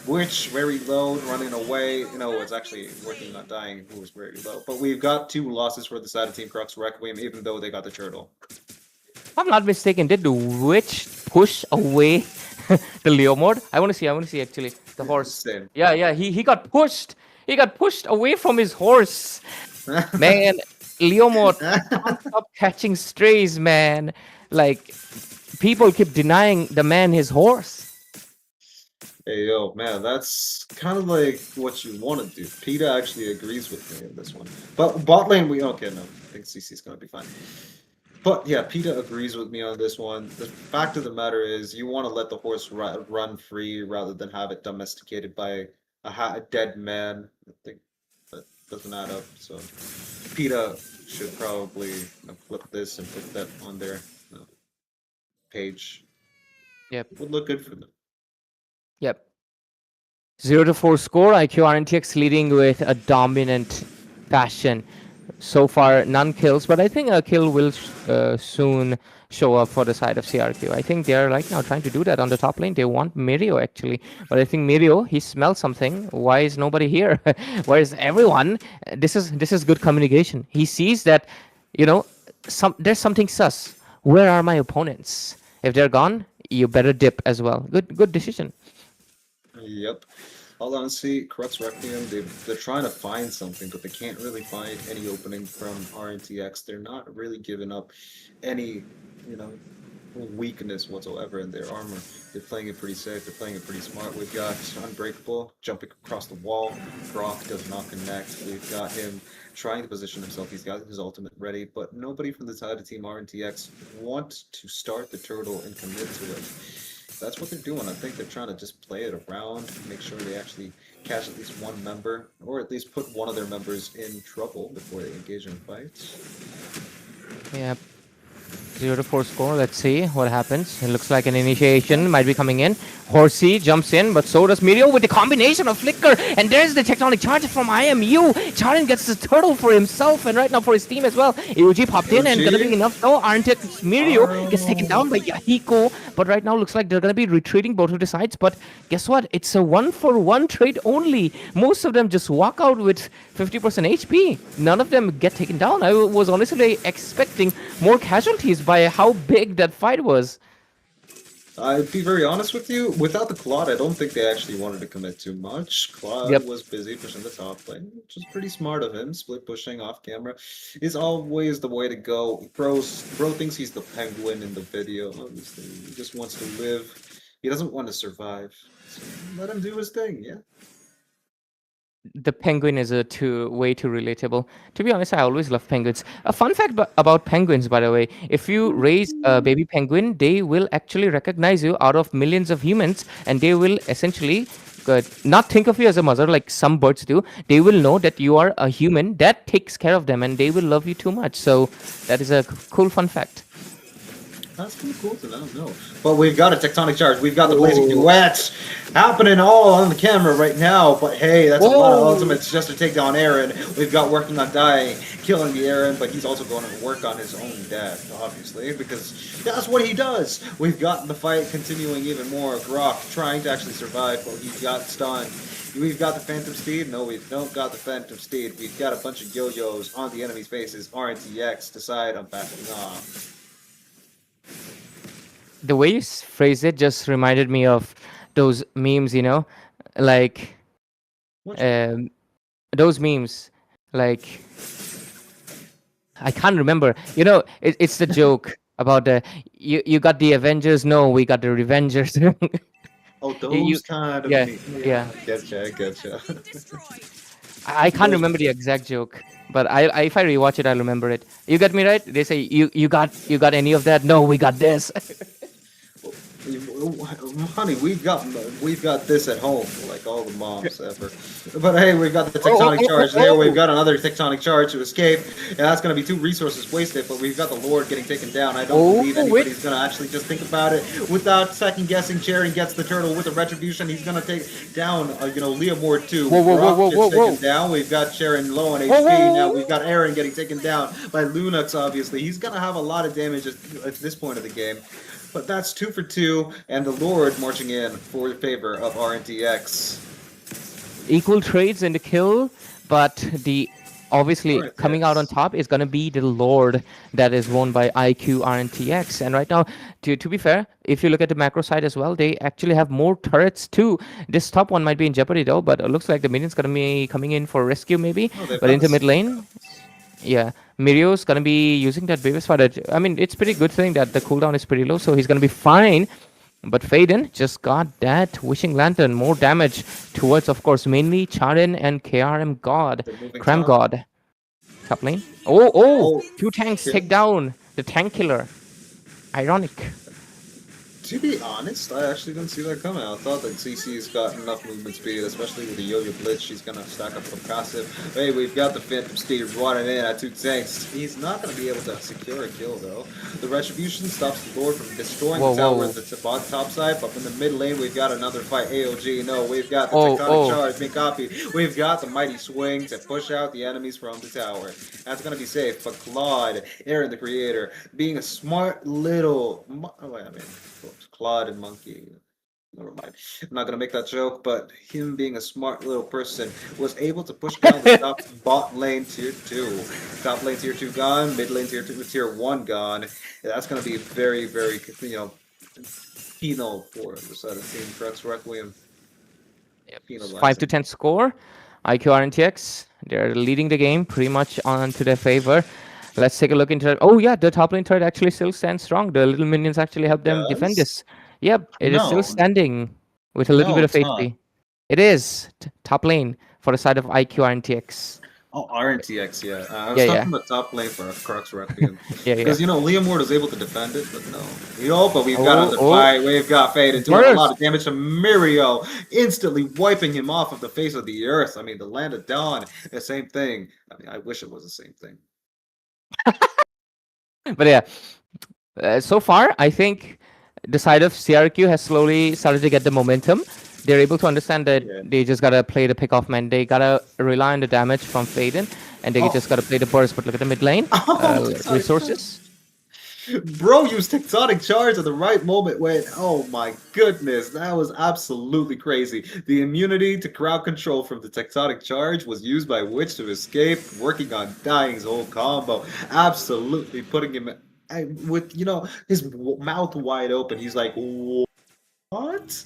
Which very low, running away. It's actually working on dying, who was very low. But we've got 2 losses for the side of Team Crux Requiem, even though they got the turtle. If I'm not mistaken, did the witch push away The Leo mode. I want to see actually the horse. Same. Yeah, yeah. He got pushed. He got pushed away from his horse. Man, Leo mode can't stop catching strays, man. Like people keep denying the man his horse. Hey yo, man, that's kind of like what you want to do. PETA actually agrees with me in this one. But bot lane, we okay, no, I think CC's gonna be fine. But yeah, PETA agrees with me on this one. The fact of the matter is, you want to let the horse run free rather than have it domesticated by a dead man. I think that doesn't add up. So PETA should probably flip this and put that on their page. Yep. Would look good for them. Yep. 0-4 score. IQ RNTX leading with a dominant fashion. So far, none kills, but I think a kill will soon show up for the side of CRQ. I think they're like now trying to do that on the top lane. They want Mirio actually, but I think Mirio, he smells something. Why is nobody here? Where is everyone? This is good communication. He sees that, you know, there's something sus. Where are my opponents? If they're gone, you better dip as well. Good decision. Yep. All honesty, Crux Requiem, they're trying to find something, but they can't really find any opening from RNTX. They're not really giving up any, you know, weakness whatsoever in their armor. They're playing it pretty safe. They're playing it pretty smart. We've got Unbreakable jumping across the wall. Brock does not connect. We've got him trying to position himself. He's got his ultimate ready, but nobody from the side of Team RNTX want to start the turtle and commit to it. That's what they're doing. I think they're trying to just play it around, make sure they actually catch at least one member, or at least put one of their members in trouble before they engage in fights. Yeah. 0-4 score. Let's see what happens. It looks like an initiation might be coming in. Horsey jumps in, but so does Mirio with the combination of Flicker. And there's the tectonic charge from IMU. Charin gets the turtle for himself and right now for his team as well. AOG popped in and gonna be enough though. Mirio gets taken down by Yahiko. But right now looks like they're gonna be retreating both of the sides. But guess what? It's a 1-for-1 trade only. Most of them just walk out with 50% HP. None of them get taken down. I was honestly expecting more casualties by how big that fight was. I'd be very honest with you, without the Claude, I don't think they actually wanted to commit too much. Claude was busy pushing the top lane, which is pretty smart of him. Split pushing off camera is always the way to go. Bro thinks he's the penguin in the video, obviously. He just wants to live. He doesn't want to survive. So let him do his thing, yeah? The penguin is way too relatable. To be honest, I always love penguins. A fun fact about penguins, by the way, if you raise a baby penguin, they will actually recognize you out of millions of humans, and they will essentially not think of you as a mother like some birds do. They will know that you are a human that takes care of them, and they will love you too much. So that is a cool fun fact. That's pretty cool to know. But we've got a tectonic charge. We've got the blazing duets happening all on the camera right now. But hey, that's a lot of ultimates just to take down Aaron. We've got working on dying, killing the Aaron, but he's also going to work on his own death, obviously, because that's what he does. We've got the fight continuing even more. Grok trying to actually survive, but he got stunned. We've got the Phantom Steed. No, we don't got the Phantom Steed. We've got a bunch of yo-yos on the enemy's faces. RNTX decide I'm backing off. The way you phrase it just reminded me of those memes, you know, like those memes, like I can't remember. You know, it's the joke about the you got the Avengers. No, we got the Revengers. Oh, those kind of memes. Yeah. Getcha. I can't remember the exact joke, but I if I rewatch it, I'll remember it. You got me right? They say you got any of that? No, we got this. Honey, we've got this at home, like all the moms ever. But hey, we've got the tectonic charge there. We've got another tectonic charge to escape, and that's going to be 2 resources wasted. But we've got the Lord getting taken down. I don't believe anybody's going to actually just think about it without second guessing. Charin gets the turtle with a retribution. He's going to take down, Leomord too. Whoa, taken down. We've got Charin low on HP. Now we've got Aaron getting taken down by Lunox. Obviously, he's going to have a lot of damage at this point of the game. But that's 2 for 2, and the Lord marching in for the favor of RNTX. Equal trades in the kill, but the obviously coming out on RTX. top is going to be the Lord that is won by IQ RNTX. And right now, to be fair, if you look at the macro side as well, they actually have more turrets too. This top one might be in jeopardy though, but it looks like the minion's going to be coming in for rescue maybe. Oh, they've But got the into mid lane, CPS. yeah, Mirio's gonna be using that Baby Spider. I mean, it's pretty good thing that the cooldown is pretty low, so he's gonna be fine. But Faden just got that Wishing Lantern, more damage towards, of course, mainly Charin and KRM God, They're moving Cram top. God. Top lane. Oh, Oh, two tanks take kill. down the tank killer. Ironic. To be honest, I actually didn't see that coming. I thought that CC's got enough movement speed, especially with the Yo-Yo Blitz. She's gonna stack up some passive. Hey, we've got the Phantom Steed running in at two tanks. He's not gonna be able to secure a kill though. The Retribution stops the Lord from destroying Whoa, the tower whoa. at the top side, but from the mid lane we've got another fight. AOG, no, we've got the Oh, Tectonic oh. Charge, big copy. We've got the Mighty Swing to push out the enemies from the tower. That's gonna be safe, but Claude, Aaron the Creator, being a smart little... Oh, wait, I mean... Claude and Monkey. Never mind. I'm not gonna make that joke, but him being a smart little person was able to push down the top bot lane tier 2. Top lane tier 2 gone, mid lane tier 2, tier 1 gone. That's gonna be very, very, penal for the side of Team Crux Requiem. Yep. 5 to Penalizing. 10 score. IQ RNTX, they're leading the game pretty much on to their favor. Let's take a look into it. Oh yeah, the top lane turret actually still stands strong. The little minions actually help them defend Does? this. Yep, it is still No, standing with a little no, bit of it's not. HP. It is top lane for the side of IQ RNTX. Oh, RNTX, yeah. I Yeah, was yeah, talking about top lane for Crux Requiem. yeah, yeah. Because, Liam Ward was able to defend it, but no. But we've got Oh, another oh, fight. We've got Faden doing a lot burst. of damage to Mirio, instantly wiping him off of the face of the earth. I mean, the Land of Dawn, the same thing. I mean, I wish it was the same thing. But yeah, so far I think the side of CRQ has slowly started to get the momentum. They're able to understand that Yeah. they just gotta play the pick off man. They gotta rely on the damage from Faden, and they Oh, just gotta play the burst. But look at the mid lane, oh, Tectonic Charge. resources. Bro used Tectonic Charge at the right moment when, oh my goodness, that was absolutely crazy. The immunity to crowd control from the Tectonic Charge was used by Witch to escape, working on Dying's whole combo. Absolutely putting him with, his mouth wide open. He's like, what?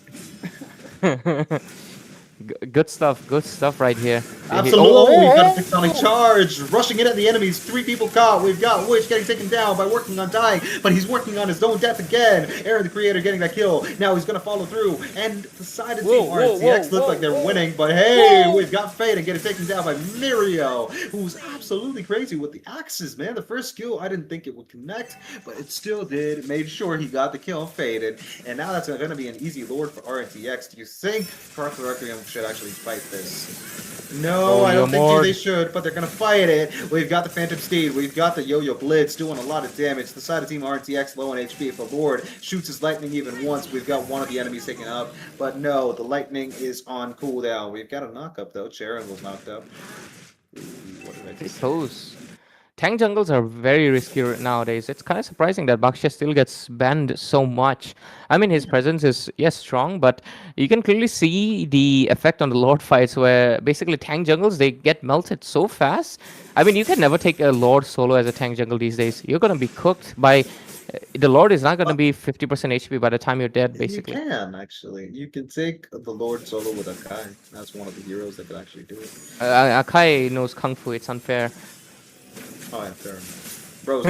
Good stuff. Good stuff right here. Absolutely, we've got a Tectonic Charge rushing in at the enemies. 3 people caught. We've got Witch getting taken down by working on Dying, but he's working on his own death again. Aaron the Creator getting that kill. Now he's gonna follow through, and the side of Team RTX look like they're winning. But hey, we've got Fade and getting taken down by Mirio, who's absolutely crazy with the axes, man. The first skill, I didn't think it would connect, but it still did. It made sure he got the kill, Faded, and now that's gonna be an easy lord for RTX. Do you think Partner Requiem should actually fight this? No, I don't think they should, but they're gonna fight it. We've got the Phantom Steed, we've got the Yo-Yo Blitz doing a lot of damage. The side of Team RTX low on HP. If the Lord shoots his lightning even once, we've got one of the enemies taken up. But no, the lightning is on cooldown. We've got a knock-up though. Charon was knocked up. Ooh, what did I Pretty just say? close. Tank jungles are very risky nowadays. It's kind of surprising that Baksha still gets banned so much. I mean, his presence is, yes, strong, but you can clearly see the effect on the Lord fights where basically tank jungles, they get melted so fast. I mean, you can never take a Lord solo as a tank jungle these days. You're going to be cooked by... The Lord is not going to be 50% HP by the time you're dead, You basically. can, actually. You can take the Lord solo with Akai. That's one of the heroes that could actually do it. Akai knows Kung Fu. It's unfair. Oh, yeah, fair enough. Bros,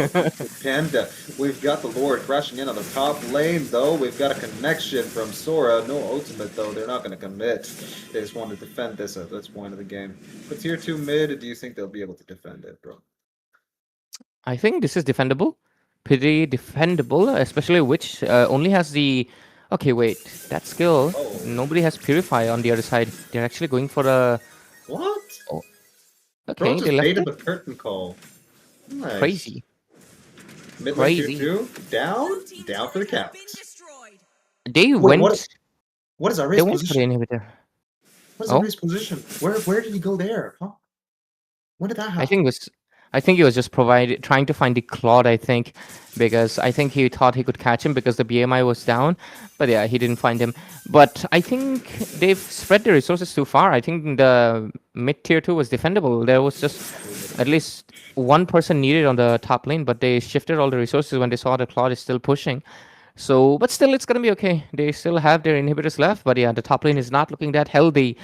Panda, we've got the Lord crashing in on the top lane, though. We've got a connection from Sora. No ultimate, though. They're not going to commit. They just want to defend this at this point of the game. But tier 2 mid, do you think they'll be able to defend it, bro? I think this is defendable. Pretty defendable, especially which only has the... Okay, wait. That skill, Oh. nobody has Purify on the other side. They're actually going for the... What? Oh, Bro okay, they just left baited it. the curtain call. Nice. Crazy. Mid lane tier Crazy. 2, down for the count. They Wait, went... what is our They race went for the position? inhibitor. What is our Oh, race position? Where did he go there? Huh? When did that I happen? think it was... I think he was just trying to find the Claude, I think, because I think he thought he could catch him because the BMI was down. But yeah, he didn't find him. But I think they've spread the resources too far. I think the mid tier 2 was defendable. There was just at least one person needed on the top lane, but they shifted all the resources when they saw the Claude is still pushing. So, but still, it's gonna be okay. They still have their inhibitors left, but yeah, the top lane is not looking that healthy.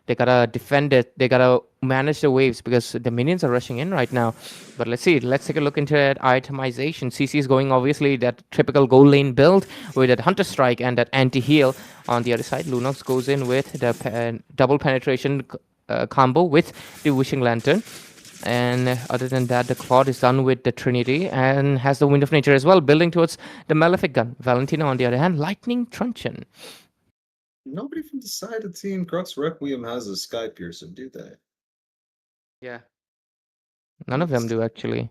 They gotta defend it. They gotta manage the waves because the minions are rushing in right now. But let's see. Let's take a look into that itemization. CC is going obviously that typical gold lane build with that Hunter Strike and that anti heal. On the other side, Lunox goes in with the double penetration combo with the Wishing Lantern. And other than that, the Claude is done with the Trinity and has the Wind of Nature as well, building towards the Malefic gun. Valentina, on the other hand, Lightning Truncheon. Nobody from the side of Team Crux Requiem has a Sky Piercer, do they? Yeah. None of them do, actually.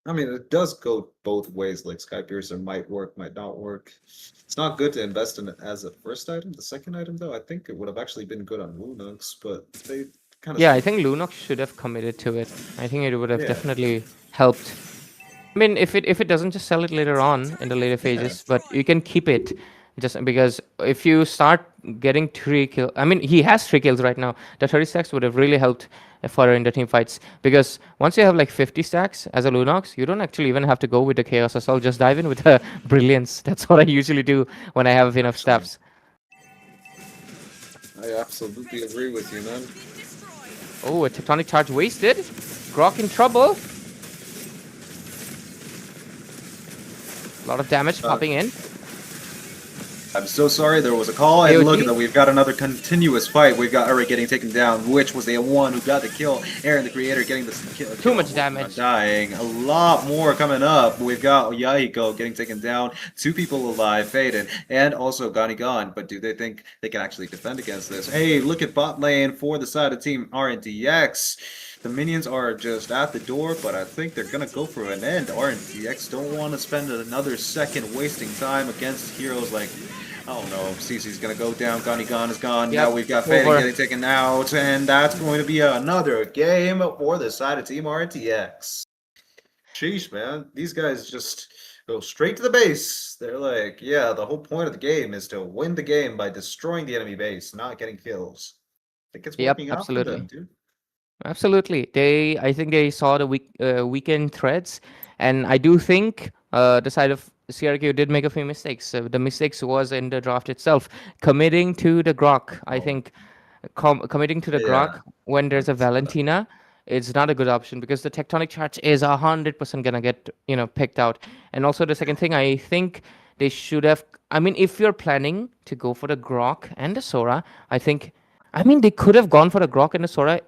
I mean, it does go both ways. Like Sky Piercer might work, might not work. It's not good to invest in it as a first item. The second item, though, I think it would have actually been good on Lunux, but they kind of Yeah, I switched. think Lunox should have committed to it. I think it would have Yeah, definitely helped. I mean, if it doesn't, just sell it later on in the later yeah, phases, but you can keep it just because if you start getting 3 kills, I mean, he has 3 kills right now. The 30 stacks would have really helped further in the team fights because once you have like 50 stacks as a Lunox, you don't actually even have to go with the Chaos Assault. Just dive in with the Brilliance. That's what I usually do when I have enough actually. steps. I absolutely agree with you, man. Oh, a Tectonic Charge wasted. Grok in trouble. A lot of damage Uh, popping in. I'm so sorry, there was a call, and look at AOT. that, we've got another continuous fight. We've got Eric getting taken down, which was the one who got the kill. Aaron, the creator, getting the Too kill, much not damage. dying. A lot more coming up. We've got Yahiko getting taken down, 2 people alive, Faden, and also Ganigan. But do they think they can actually defend against this? Hey, look at bot lane for the side of Team RNDX. The minions are just at the door, but I think they're gonna go for an end. RNDX don't want to spend another second wasting time against heroes like, I don't know, CC's gonna go down, Ganigan is gone, now Yep. we've got Faden Over. getting taken out, and that's going to be another game for the side of Team RTX. Sheesh, man. These guys just go straight to the base. They're like, yeah, the whole point of the game is to win the game by destroying the enemy base, not getting kills. I think it's Yep. working out for them, Absolutely. dude. Absolutely. I think they saw the weekend threads, and I do think the side of CRQ did make a few mistakes. The mistakes was in the draft itself, committing to the Grok. I Oh, think committing to the yeah. Grok when I there's a can see that. Valentina, it's not a good option because the tectonic charge is 100% gonna get picked out. And also the second thing, I think they should have. I mean, if you're planning to go for the Grok and the Sora, I think. I mean, they could have gone for the Grok and the Sora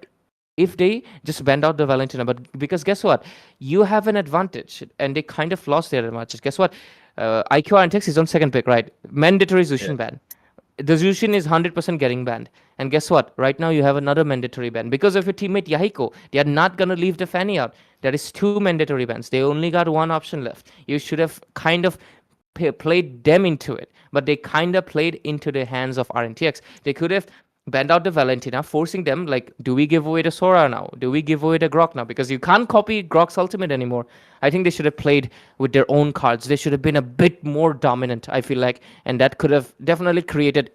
if they just bend out the Valentina. But because guess what? You have an advantage, and they kind of lost their advantage. Guess what? IQ Antics is on second pick, right? Mandatory Yeah. Zushin ban. The Zushin is 100% getting banned. And guess what? Right now you have another mandatory ban. Because of your teammate Yahiko, they are not going to leave the Fanny out. There is 2 mandatory bans. They only got one option left. You should have kind of played them into it. But they kind of played into the hands of RNTX. They could have banned out the Valentina, forcing them like, do we give away the Sora now? Do we give away the Grok now? Because you can't copy Grok's ultimate anymore. I think they should have played with their own cards. They should have been a bit more dominant, I feel like. And that could have definitely created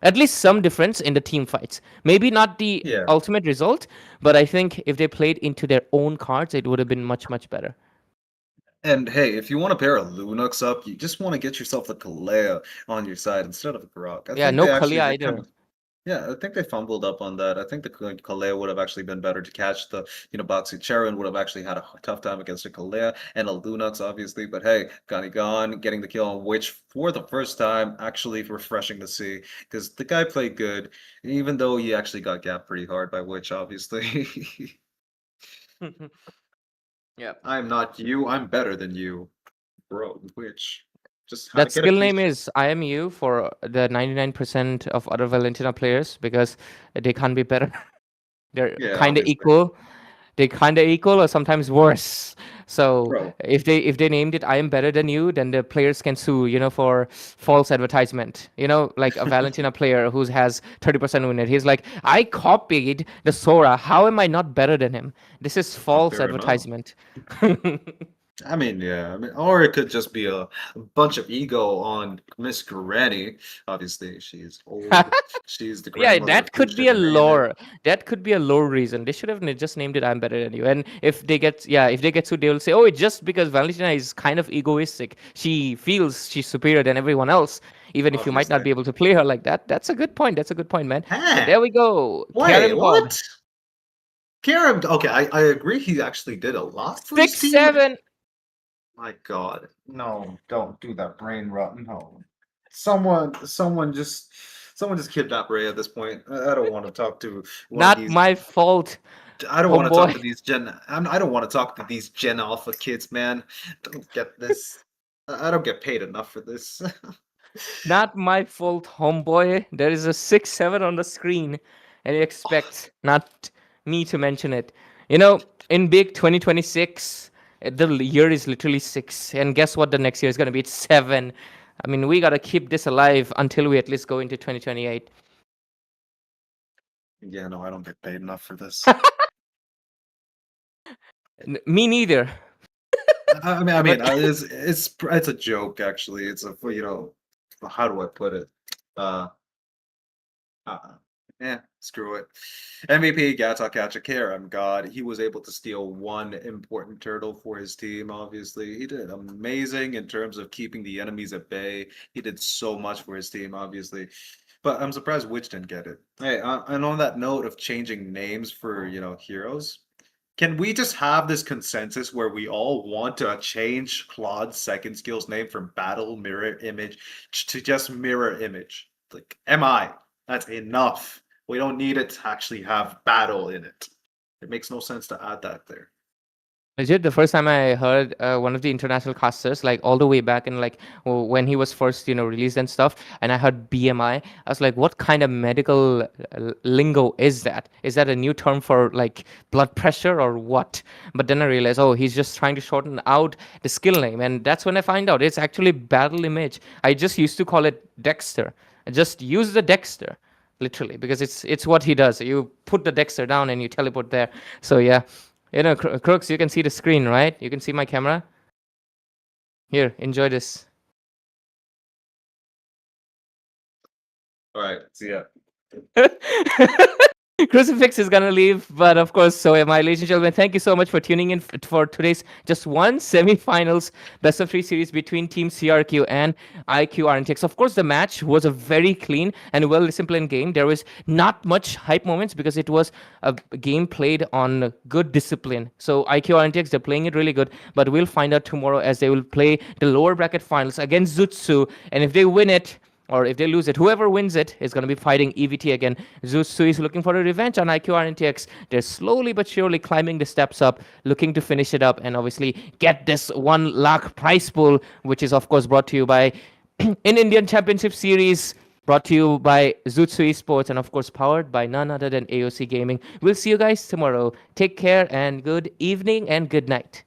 at least some difference in the team fights. Maybe not the Yeah. ultimate result, but I think if they played into their own cards, it would have been much, much better. And hey, if you want to pair a Lunux up, you just want to get yourself a Kalea on your side instead of a Grok. I Yeah, think no they actually Kalia they kind either. of yeah, I think they fumbled up on that. I think the Kalea would have actually been better to catch the, Batsu Charon would have actually had a tough time against a Kalea and a Lunux, obviously. But hey, Ganigan getting the kill on Witch for the first time, actually refreshing to see because the guy played good, even though he actually got gapped pretty hard by Witch, obviously. Yeah. I'm not you, I'm better than you, bro. Witch just had to That get a skill piece. name is IMU for the 99% of other Valentina players because they can't be better. They're Yeah, kind of obviously, equal. They kind of equal or sometimes worse. So bro. if they named it I am better than you, then the players can sue, for false advertisement. Like a Valentina player who has 30% win rate. He's like, I copied the Sora. How am I not better than him? This is false Fair enough. advertisement. I mean, yeah. I mean, or it could just be a bunch of ego on Miss Granny. Obviously, she's old. She's the Yeah, grandmother of that who could be a should name it. lore. That could be a lore reason. They should have just named it "I'm better than you." And if they get sued, they will say, "Oh, it's just because Valentina is kind of egoistic. She feels she's superior than everyone else, even if you might not Obviously. be able to play her like that." That's a good point. That's a good point, man. But Huh? there we go, Wait, Karen Bob, what? Kieran, okay, I agree he actually did a lot for his team. 6-7. My God. No, don't do that brain rot. No. Someone just kidnap Ray at this point. I don't want to talk to one of Not these my fault, I don't want to talk homeboy. to these I don't want to talk to these Gen Alpha kids, man. Don't get this. I don't get paid enough for this. Not my fault, homeboy. There is a 6-7 on the screen, and you expect not me to mention it. You know, in big 2026, the year is literally 6. And guess what? The next year is going to be 7. I mean, we got to keep this alive until we at least go into 2028. Yeah, no, I don't get paid enough for this. Me neither. But It's a joke actually. It's a how do I put it? Uh, Uh, yeah, screw it. MVP Gata Kachikaram, God, he was able to steal one important turtle for his team, obviously. He did amazing in terms of keeping the enemies at bay. He did so much for his team, obviously. But I'm surprised Witch didn't get it. Hey, and on that note of changing names for, heroes, can we just have this consensus where we all want to change Claude's second skill's name from Battle Mirror Image to just Mirror Image? Like, MI. That's enough. We don't need it to actually have battle in it. It makes no sense to add that there. legit, the first time I heard one of the international casters, like all the way back in like when he was first, released and stuff, and I heard BMI, I was like, what kind of medical lingo is that? Is that a new term for like blood pressure or what? But then I realized, oh, he's just trying to shorten out the skill name, and that's when I find out it's actually Battle Image. I just used to call it Dexter. I just use the Dexter literally because it's what he does. You put the Dexter down and you teleport there. So yeah, Crooks, you can see the screen, right? You can see my camera. Here, enjoy this. All right, see ya. Crucifix is gonna leave, but of course, so am I, ladies and gentlemen. Thank you so much for tuning in for today's just one semi-finals best of three series between Team CRQ and IQ RNTX. Of course, the match was a very clean and well-disciplined game. There was not much hype moments because it was a game played on good discipline. So IQ RNTX, they're playing it really good, but we'll find out tomorrow as they will play the lower bracket finals against Zutsu, and if they win it, or if they lose it, whoever wins it is going to be fighting EVT again. Zutsu is looking for a revenge on IQ RNTX. They're slowly but surely climbing the steps up, looking to finish it up and obviously get this 1 lakh prize pool, which is, of course, brought to you by in Indian Championship Series, brought to you by Zutsu Esports, and, of course, powered by none other than AOC Gaming. We'll see you guys tomorrow. Take care and good evening and good night.